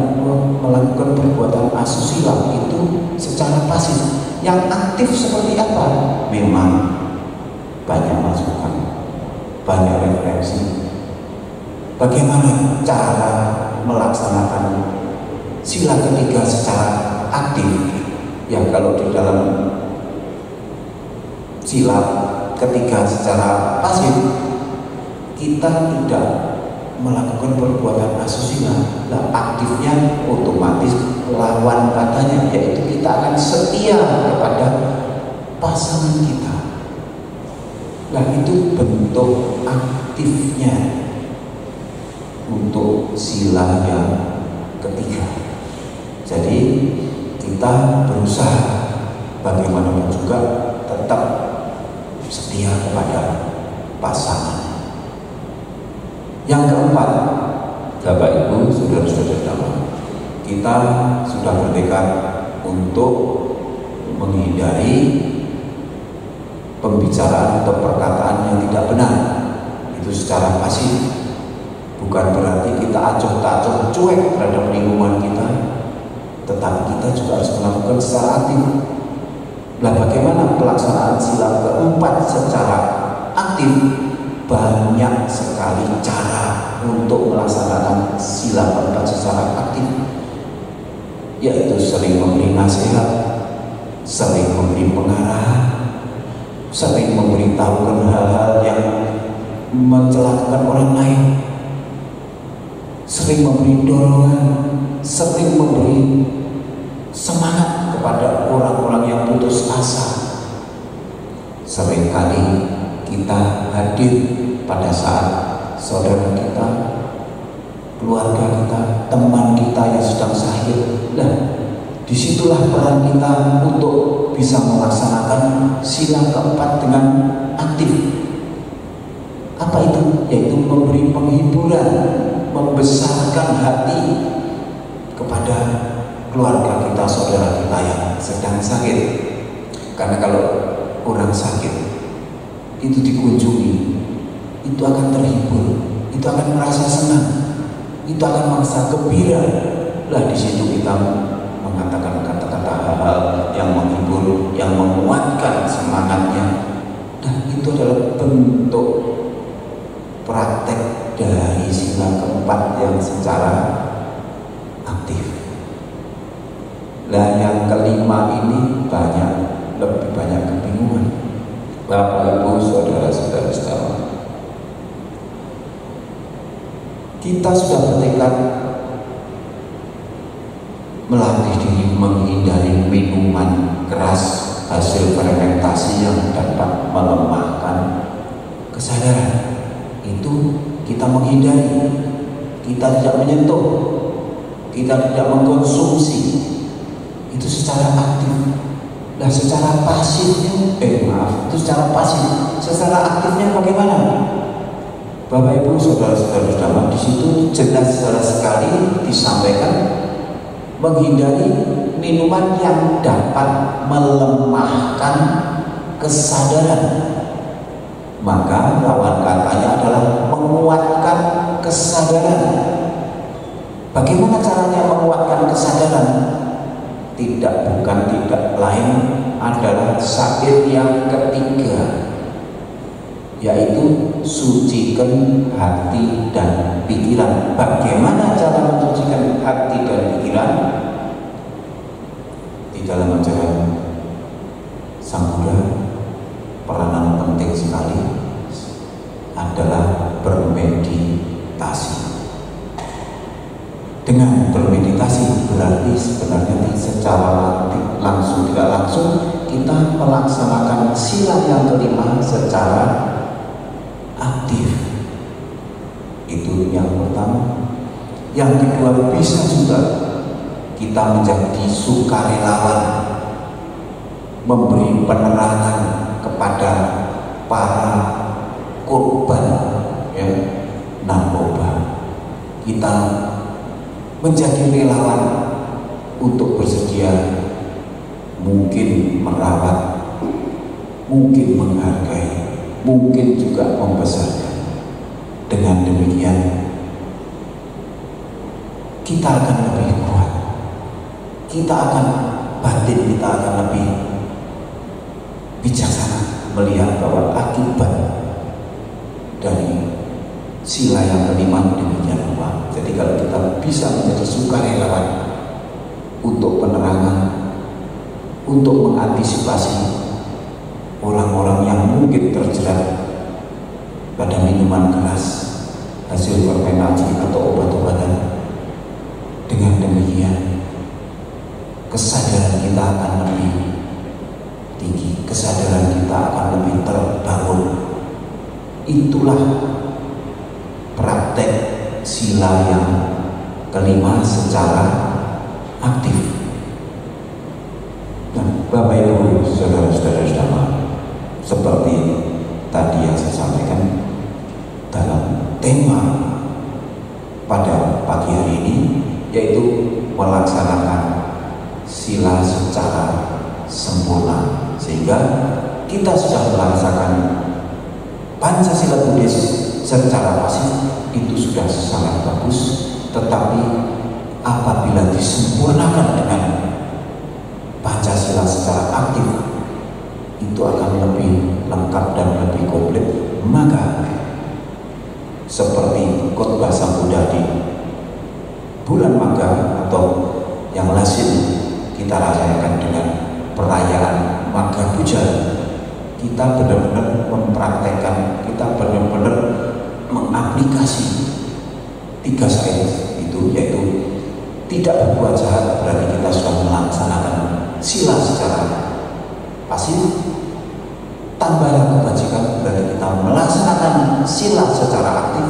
[SPEAKER 3] melakukan perbuatan asusila itu secara pasif. Yang aktif seperti apa? Memang banyak masukan, banyak refleksi. Bagaimana cara melaksanakan sila ketiga secara aktif? Ya, kalau di dalam sila ketiga secara pasif, kita tidak melakukan perbuatan asusila. Nah, aktifnya otomatis lawan katanya, yaitu kita akan setia kepada pasangan kita. Nah, itu bentuk aktifnya untuk sila yang ketiga. Jadi kita berusaha bagaimanapun juga tetap setia kepada pasangan. Yang keempat, Bapak Ibu saudara-saudara, kita sudah bertekad untuk menghindari pembicaraan atau perkataan yang tidak benar. Itu secara pasif. Bukan berarti kita acuh-acuh cuek terhadap lingkungan kita, tetapi kita juga harus melakukan secara aktif. Nah, bagaimana pelaksanaan sila keempat secara aktif? Banyak sekali cara untuk melaksanakan sila keempat secara aktif, yaitu sering memberi nasihat, sering memberi pengarahan, sering memberitahukan hal-hal yang mencelakakan orang lain, sering memberi dorongan, sering memberi semangat kepada orang-orang yang putus asa. Seringkali kita hadir pada saat saudara kita, keluarga kita, teman kita yang sedang sakit. Nah, disitulah peran kita untuk bisa melaksanakan sila keempat dengan aktif. Apa itu? Yaitu memberi penghiburan, membesarkan hati kepada keluarga kita, saudara kita yang sedang sakit. Karena kalau orang sakit itu dikunjungi, itu akan terhibur, itu akan merasa senang, itu akan merasa gembira. Lah, di situ kita mengatakan kata-kata hal-hal yang menghibur, yang menguatkan semangatnya. Dan itu adalah bentuk praktek dari sila keempat yang secara aktif. Lah, yang kelima ini lebih banyak kebingungan. Bapak Ibu saudara-saudara sekalian, kita sudah bertekad melatih diri menghindari minuman keras hasil fermentasi yang dapat melemahkan kesadaran. Itu kita menghindari, kita tidak menyentuh, kita tidak mengkonsumsi. itu secara aktif. Nah, secara pasifnya, itu secara pasif. Secara aktifnya bagaimana? Bapak Ibu saudara-saudara, di situ jelas sekali disampaikan menghindari minuman yang dapat melemahkan kesadaran. Maka lawan katanya adalah menguatkan kesadaran. Bagaimana caranya menguatkan kesadaran? Tidak lain adalah syair yang ketiga, yaitu sucikan hati dan pikiran. Bagaimana cara mensucikan hati dan pikiran? Di dalam ajaran Sang Buddha, peranan penting sekali adalah bermeditasi. Dengan bermeditasi berarti sebenarnya secara langsung tidak langsung kita melaksanakan sila yang kelima secara aktif. Itu yang pertama. Yang kedua, bisa juga kita menjadi sukarelawan, memberi penerangan kepada para korban narkoba. Kita menjadi relawan untuk bersedia mungkin merawat, mungkin menghargai, mungkin juga membesarkan. Dengan demikian kita akan lebih kuat, batin kita akan lebih bijaksana melihat bahwa akibat dari sila yang kelima demikian luas. Jadi kalau kita bisa menjadi sukarelawan untuk penerangan, untuk mengantisipasi orang-orang yang mungkin terjerat pada minuman keras, hasil fermentasi atau obat-obatan, dengan demikian kesadaran kita akan lebih tinggi, kesadaran kita akan lebih terbangun. Itulah praktek sila yang kelima secara aktif. Dan Bapak Ibu saudara-saudara, seperti tadi yang saya sampaikan dalam tema pada pagi hari ini, yaitu melaksanakan sila secara sempurna, sehingga kita sudah melaksanakan Pancasila Buddhis secara pasif, itu sudah sangat bagus. Tetapi apabila disempurnakan dengan Pancasila secara aktif, itu akan lebih lengkap dan lebih komplit. Maka seperti khotbah Sang Buddha di bulan Magha atau yang lazim kita rayakan dengan perayaan Magha Puja, kita benar-benar mempraktekkan, kita benar-benar mengaplikasi 3 syair itu, yaitu tidak berbuat jahat berarti kita sudah melaksanakan sila secara pasif, tambahlah kebajikan berarti kita melaksanakan sila secara aktif,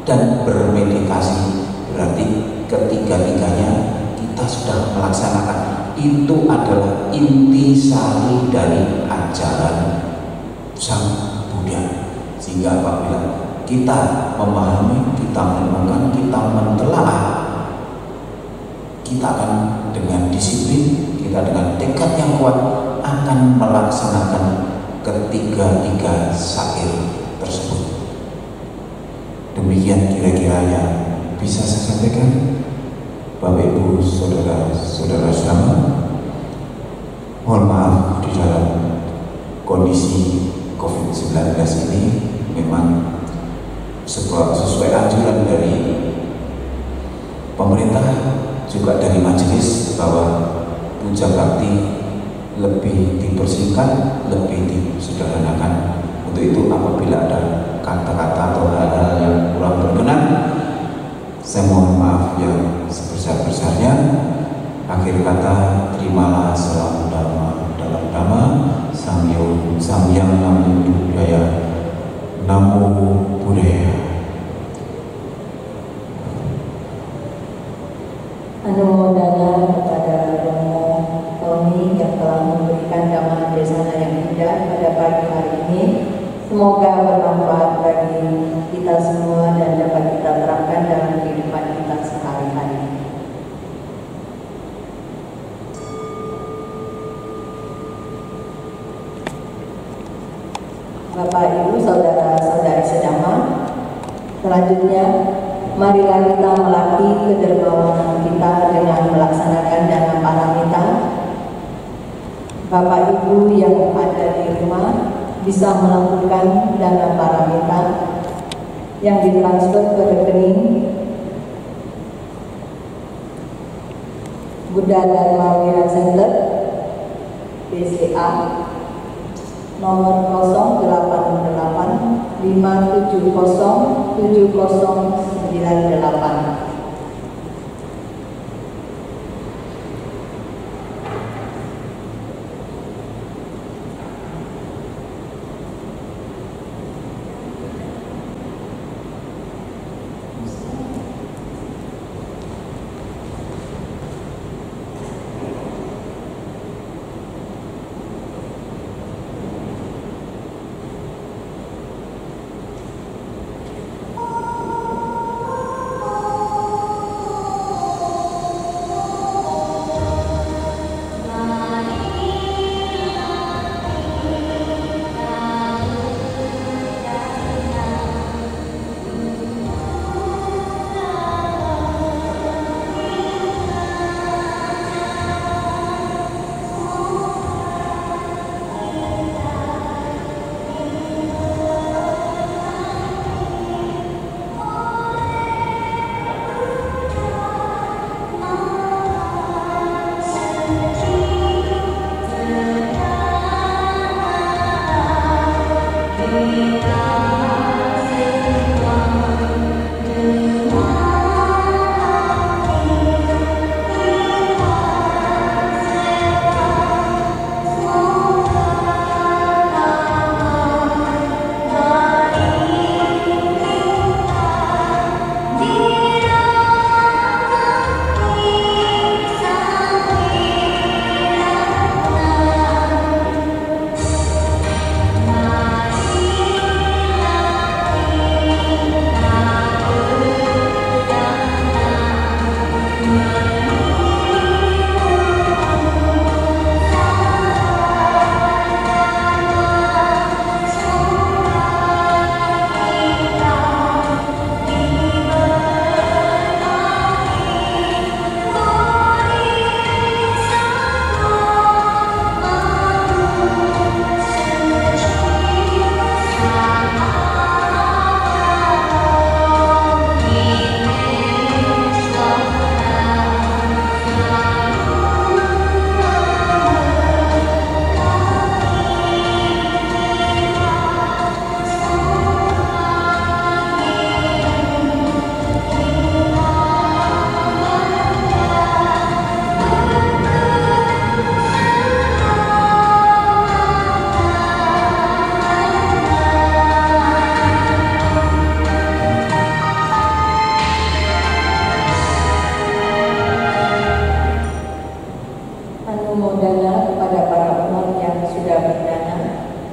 [SPEAKER 3] dan bermeditasi berarti ketiga-tiganya kita sudah melaksanakan. Itu adalah intisari dari ajaran Sang Buddha. Sehingga apabila kita memahami, kita menemukan, kita mentelaah, kita akan dengan disiplin, kita dengan tekad yang kuat akan melaksanakan ketiga-tiga syair tersebut. Demikian kira-kira yang bisa saya sampaikan. Bapak Ibu saudara-saudara sekalian, mohon maaf di dalam kondisi COVID-19 ini memang sesuai anjuran dari pemerintah, juga dari majelis, bahwa puja bakti lebih dipersingkat, lebih disederhanakan. Untuk itu apabila ada kata-kata atau hal-hal yang kurang berkenan, saya mohon maaf yang sebesar-besarnya. Akhir kata, terimalah salam Dharma dalam Dhamma, Samyang Namo Buddhaya, Namo Buddhaya.
[SPEAKER 1] Anumodana kepada Romo kita semua dan dapat kita terapkan dalam kehidupan kita sehari-hari. Bapak, Ibu, saudara-saudari sedama, selanjutnya marilah kita melatih kedermawanan kita dengan melaksanakan dana paramita. Bapak Ibu yang ada di rumah bisa melakukan dana paramita yang ditransfer ke rekening Buddha Dharma Wira Center BCA nomor 08857070998.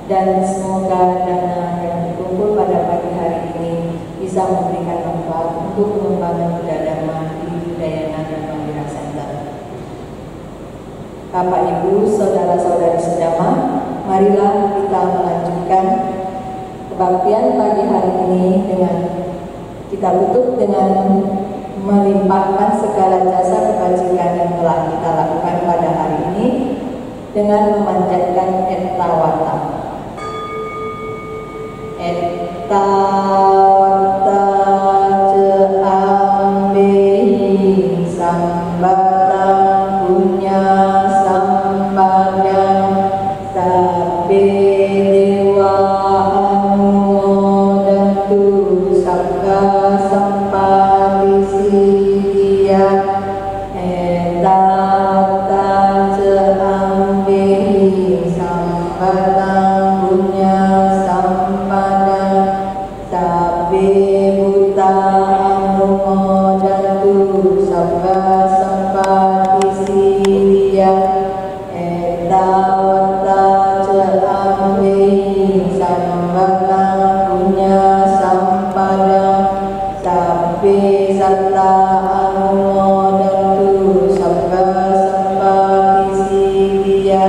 [SPEAKER 1] Dan semoga dana yang dikumpul pada pagi hari ini bisa memberikan manfaat untuk pengembangan Buddha Dharma di Udayana Dharma Wira Center. Bapak, Ibu, saudara-saudari sedama, marilah kita melanjutkan kebaktian pagi hari ini dengan kita tutup dengan melimpahkan segala jasa kebajikan yang telah kita lakukan pada hari ini dengan memanjatkan ettawata. Ettawata ce ambehi sambatang punya sampadang sabbe dewa anumodatu sabga sampadisiya. Ettawata ce ambehi sambatang satta anumodantu sabba sampati siddhya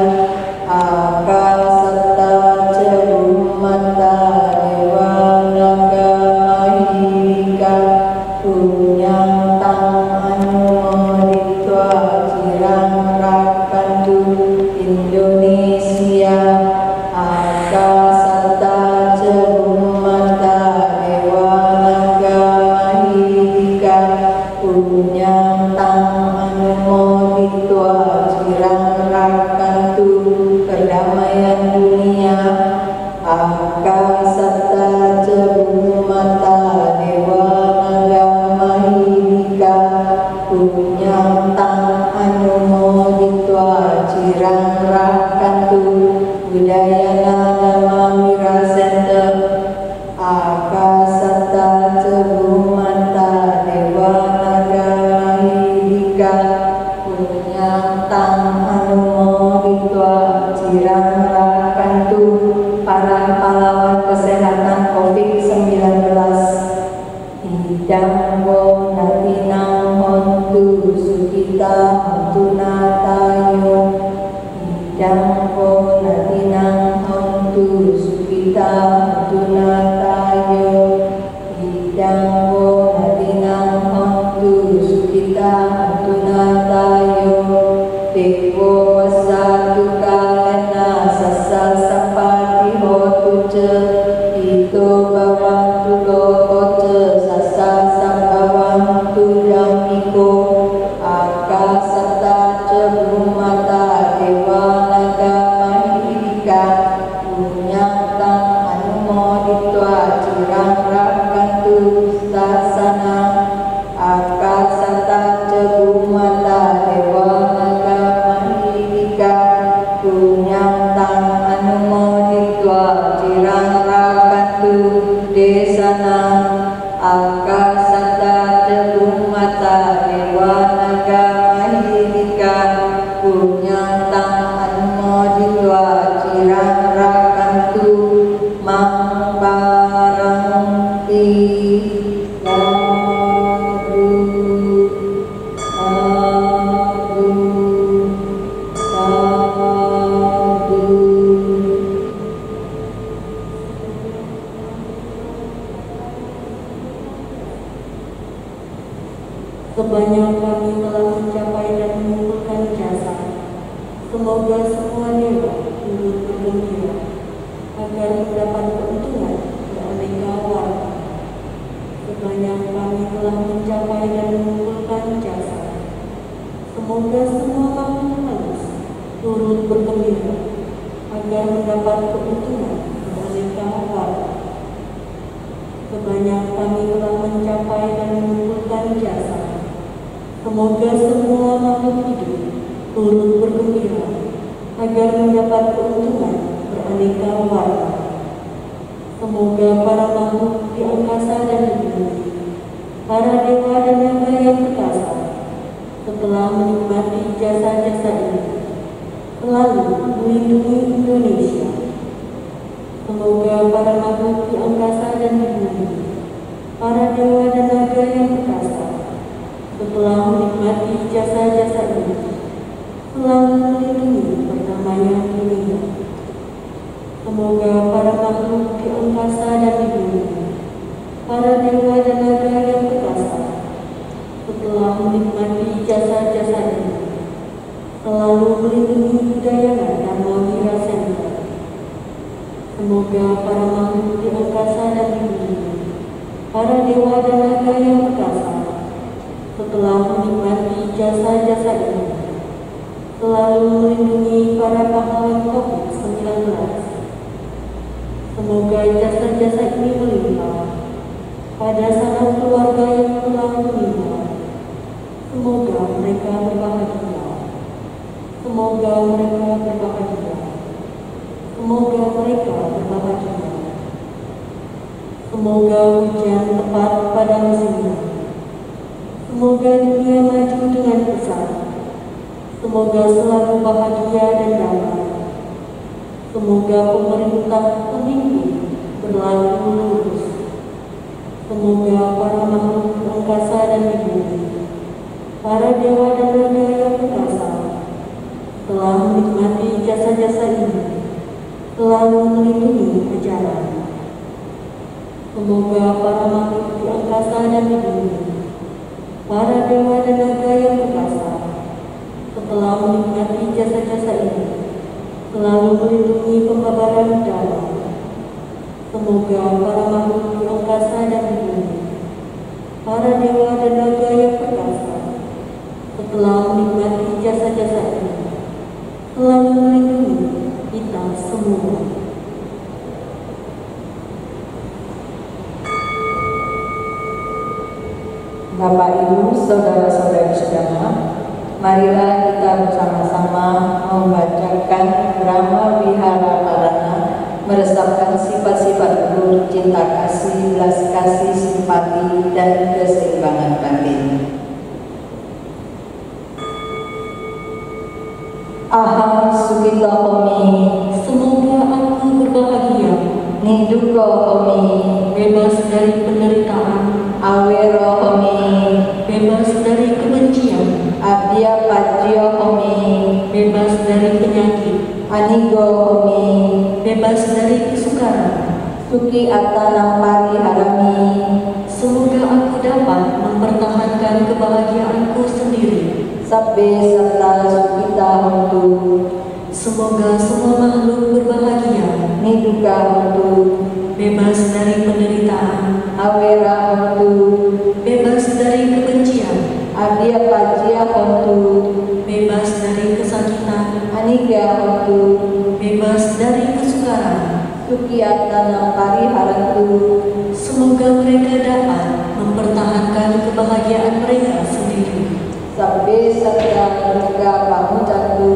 [SPEAKER 1] akasatta ca bummata dewa naga mahika punyang tang anumoditwa cirang rakantu Indonesia akasatta ca bummata dewa naga mahika punyang tang anumoditwa cirang rakantu perdamaian dunia akasatta ca bummata dewa naga mahika punyang tang anumoditwa cirang rakantu Budayana Dhamma Wira Center akasatta ca bummata dewa naga mahika punyang tang anumoditwa cirang rakantu para pahlawan kesehatan COVID-19 idang wo natinang hontu sukita hontu natayo idang wo natinang hontu sukita hontu natayo idang wo natinang hontu sukita hontu natayo dewo wasatu kalena sasa sapati hotu ce ito bawantu loho ce sasa sabawantu damiko akasatta ca bummata dewa naga mahika punyang tang anumoditwa cirang rakantu sasana akasatta ca bummata dewa naga mahika punyang tang anumoditwa cirang rakantu desana akasatta ca bummata dewa naga mahika punyang tang anumoditwa cirang rakantu mangbaranti Sadhu sadhu sadhu.
[SPEAKER 2] Sebanyak kami telah mencapai dan mengumpulkan jasa, semoga semua dewa turut bergembira agar mendapat keuntungan beraneka warna. Sebanyak kami telah mencapai dan mengumpulkan jasa, semoga semua makhluk halus turut bergembira agar mendapat keuntungan beraneka warna. Sebanyak kami telah mencapai dan mengumpulkan jasa, semoga semua makhluk hidup turut bergembira agar mendapat keuntungan beraneka warna. Semoga para makhluk di angkasa dan di bumi, para dewa dan naga yang perkasa, setelah menikmati jasa-jasa ini, selalu melindungi Indonesia. Semoga para makhluk di angkasa dan di bumi, para dewa dan naga yang perkasa, setelah menikmati jasa-jasa ini, selalu melindungi perdamaian dunia. Semoga para makhluk di angkasa dan di bumi, para dewa dan naga yang perkasa, setelah menikmati jasa-jasa ini, selalu melindungi Budayana Dhamma Wira Center. Semoga para makhluk di angkasa dan di bumi, para dewa dan naga yang perkasa, setelah menikmati jasa-jasa ini, selalu melindungi para pahlawan COVID-19. Semoga jasa-jasa ini melimpah pada sanak keluarga yang telah meninggal. Semoga mereka berbahagia. Semoga mereka berbahagia. Semoga mereka berbahagia. Semoga hujan tepat pada musimnya. Semoga dunia maju dengan pesat. Semoga selalu bahagia dan damai. Semoga pemerintah pemimpin berlalu lurus. Semoga para makhluk angkasa dan di bumi, para dewa dan naga yang perkasa, telah menikmati jasa-jasa ini, selalu melindungi ajaran. Semoga para makhluk di angkasa dan di bumi, para dewa dan naga yang perkasa, setelah menikmati jasa-jasa ini, selalu melindungi pembabaran dalam. Semoga para makhluk di angkasa dan di bumi, para dewa dan naga yang perkasa, setelah menikmati jasa-jasa ini, selalu melindungi kita semua.
[SPEAKER 1] Bapak, Ibu, saudara-saudari sedama, marilah kita bersama-sama membacakan Brahma Vihara Parana, meresapkan sifat-sifat luhur cinta kasih, belas kasih, simpati, dan keseimbangan batin. Aham sukita homi,
[SPEAKER 2] Semoga aku berbahagia,
[SPEAKER 1] ninduko homi,
[SPEAKER 2] bebas dari penderitaan,
[SPEAKER 1] awero homi,
[SPEAKER 2] bebas dari kebencian,
[SPEAKER 1] abya pajyo homi,
[SPEAKER 2] bebas dari penyakit,
[SPEAKER 1] anigo homi,
[SPEAKER 2] bebas dari kesukaran.
[SPEAKER 1] suki atanam pari harami,
[SPEAKER 2] Semoga aku dapat mempertahankan kebahagiaanku sendiri.
[SPEAKER 1] sabbe satta sukita hontu,
[SPEAKER 2] Semoga semua makhluk berbahagia,
[SPEAKER 1] niduka hontu,
[SPEAKER 2] bebas dari penderitaan,
[SPEAKER 1] awera hontu,
[SPEAKER 2] bebas dari kebencian,
[SPEAKER 1] abya pajya hontu,
[SPEAKER 2] bebas dari kesakitan,
[SPEAKER 1] aniga hontu,
[SPEAKER 2] bebas dari kesukaran.
[SPEAKER 1] suki atanam pari harantu,
[SPEAKER 2] Semoga mereka dapat mempertahankan kebahagiaan mereka sendiri.
[SPEAKER 1] sabbe satta niduka pamutantu,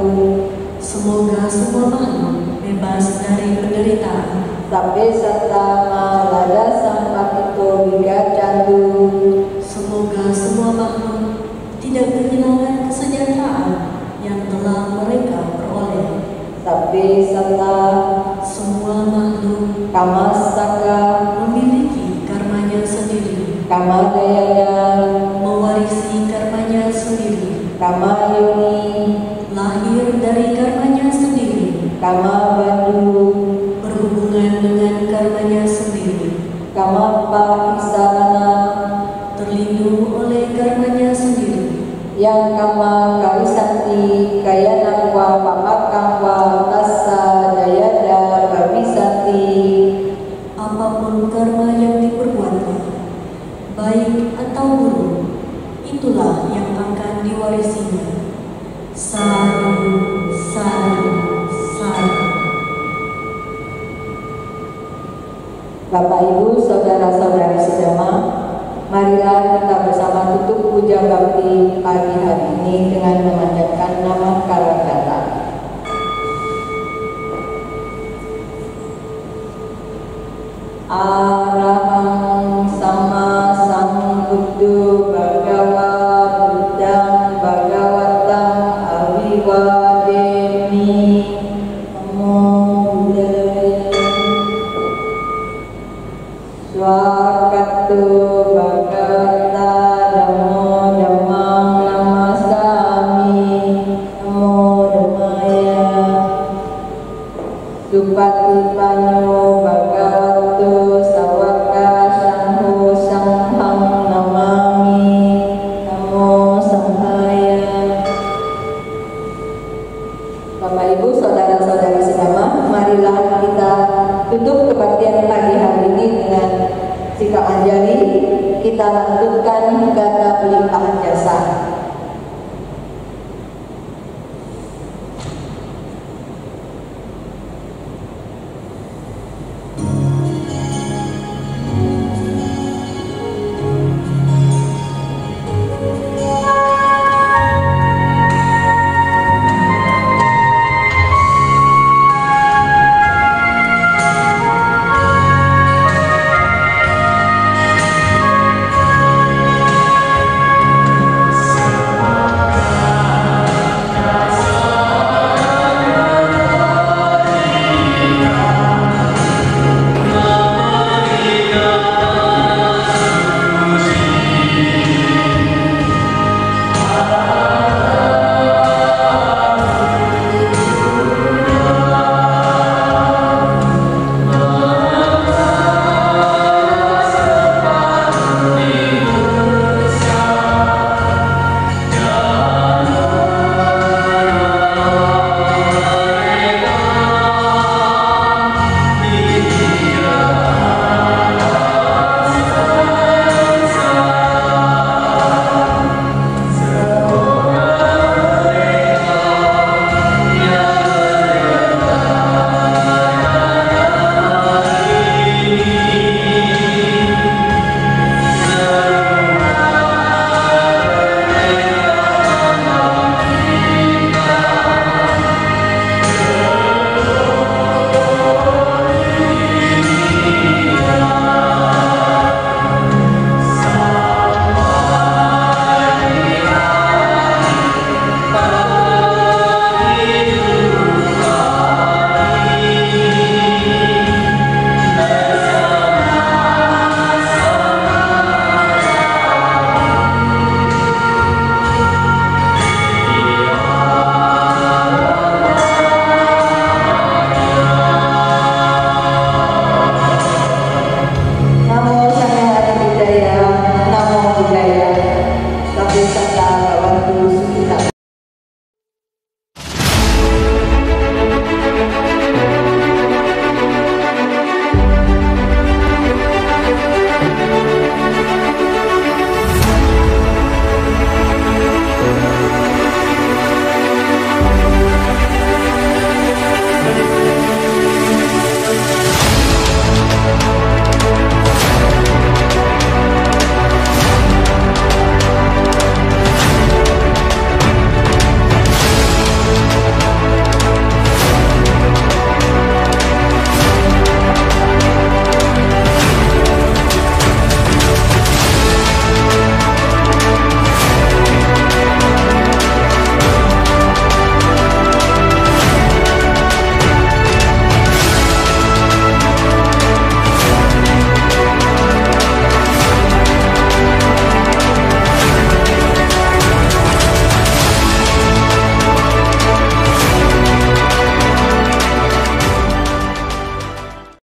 [SPEAKER 2] Semoga semua makhluk bebas dari penderitaan.
[SPEAKER 1] sabbe satta malada sampakito wigacantu,
[SPEAKER 2] Semoga semua makhluk tidak kehilangan kesejahteraan yang telah mereka peroleh.
[SPEAKER 1] sabbe satta
[SPEAKER 2] Semua makhluk
[SPEAKER 1] kamasaka,
[SPEAKER 2] memiliki karmanya sendiri,
[SPEAKER 1] kamadayaya,
[SPEAKER 2] mewarisi karmanya sendiri,
[SPEAKER 1] kamayuni,
[SPEAKER 2] lahir dari karmanya sendiri,
[SPEAKER 1] kamabandu,
[SPEAKER 2] berhubungan dengan karmanya sendiri,
[SPEAKER 1] kamapa isarana,
[SPEAKER 2] terlindung oleh karmanya sendiri,
[SPEAKER 1] yang kama karisanti kaya nakwa papakangwa tassa dayada babisanti,
[SPEAKER 2] apapun karma yang diperbuatnya, baik atau buruk, itulah yang akan diwarisinya. Sadu, sadu, sadu.
[SPEAKER 1] Bapak, Ibu, saudara-saudari sedama, marilah kita bersama tutup puja bakti pagi hari ini dengan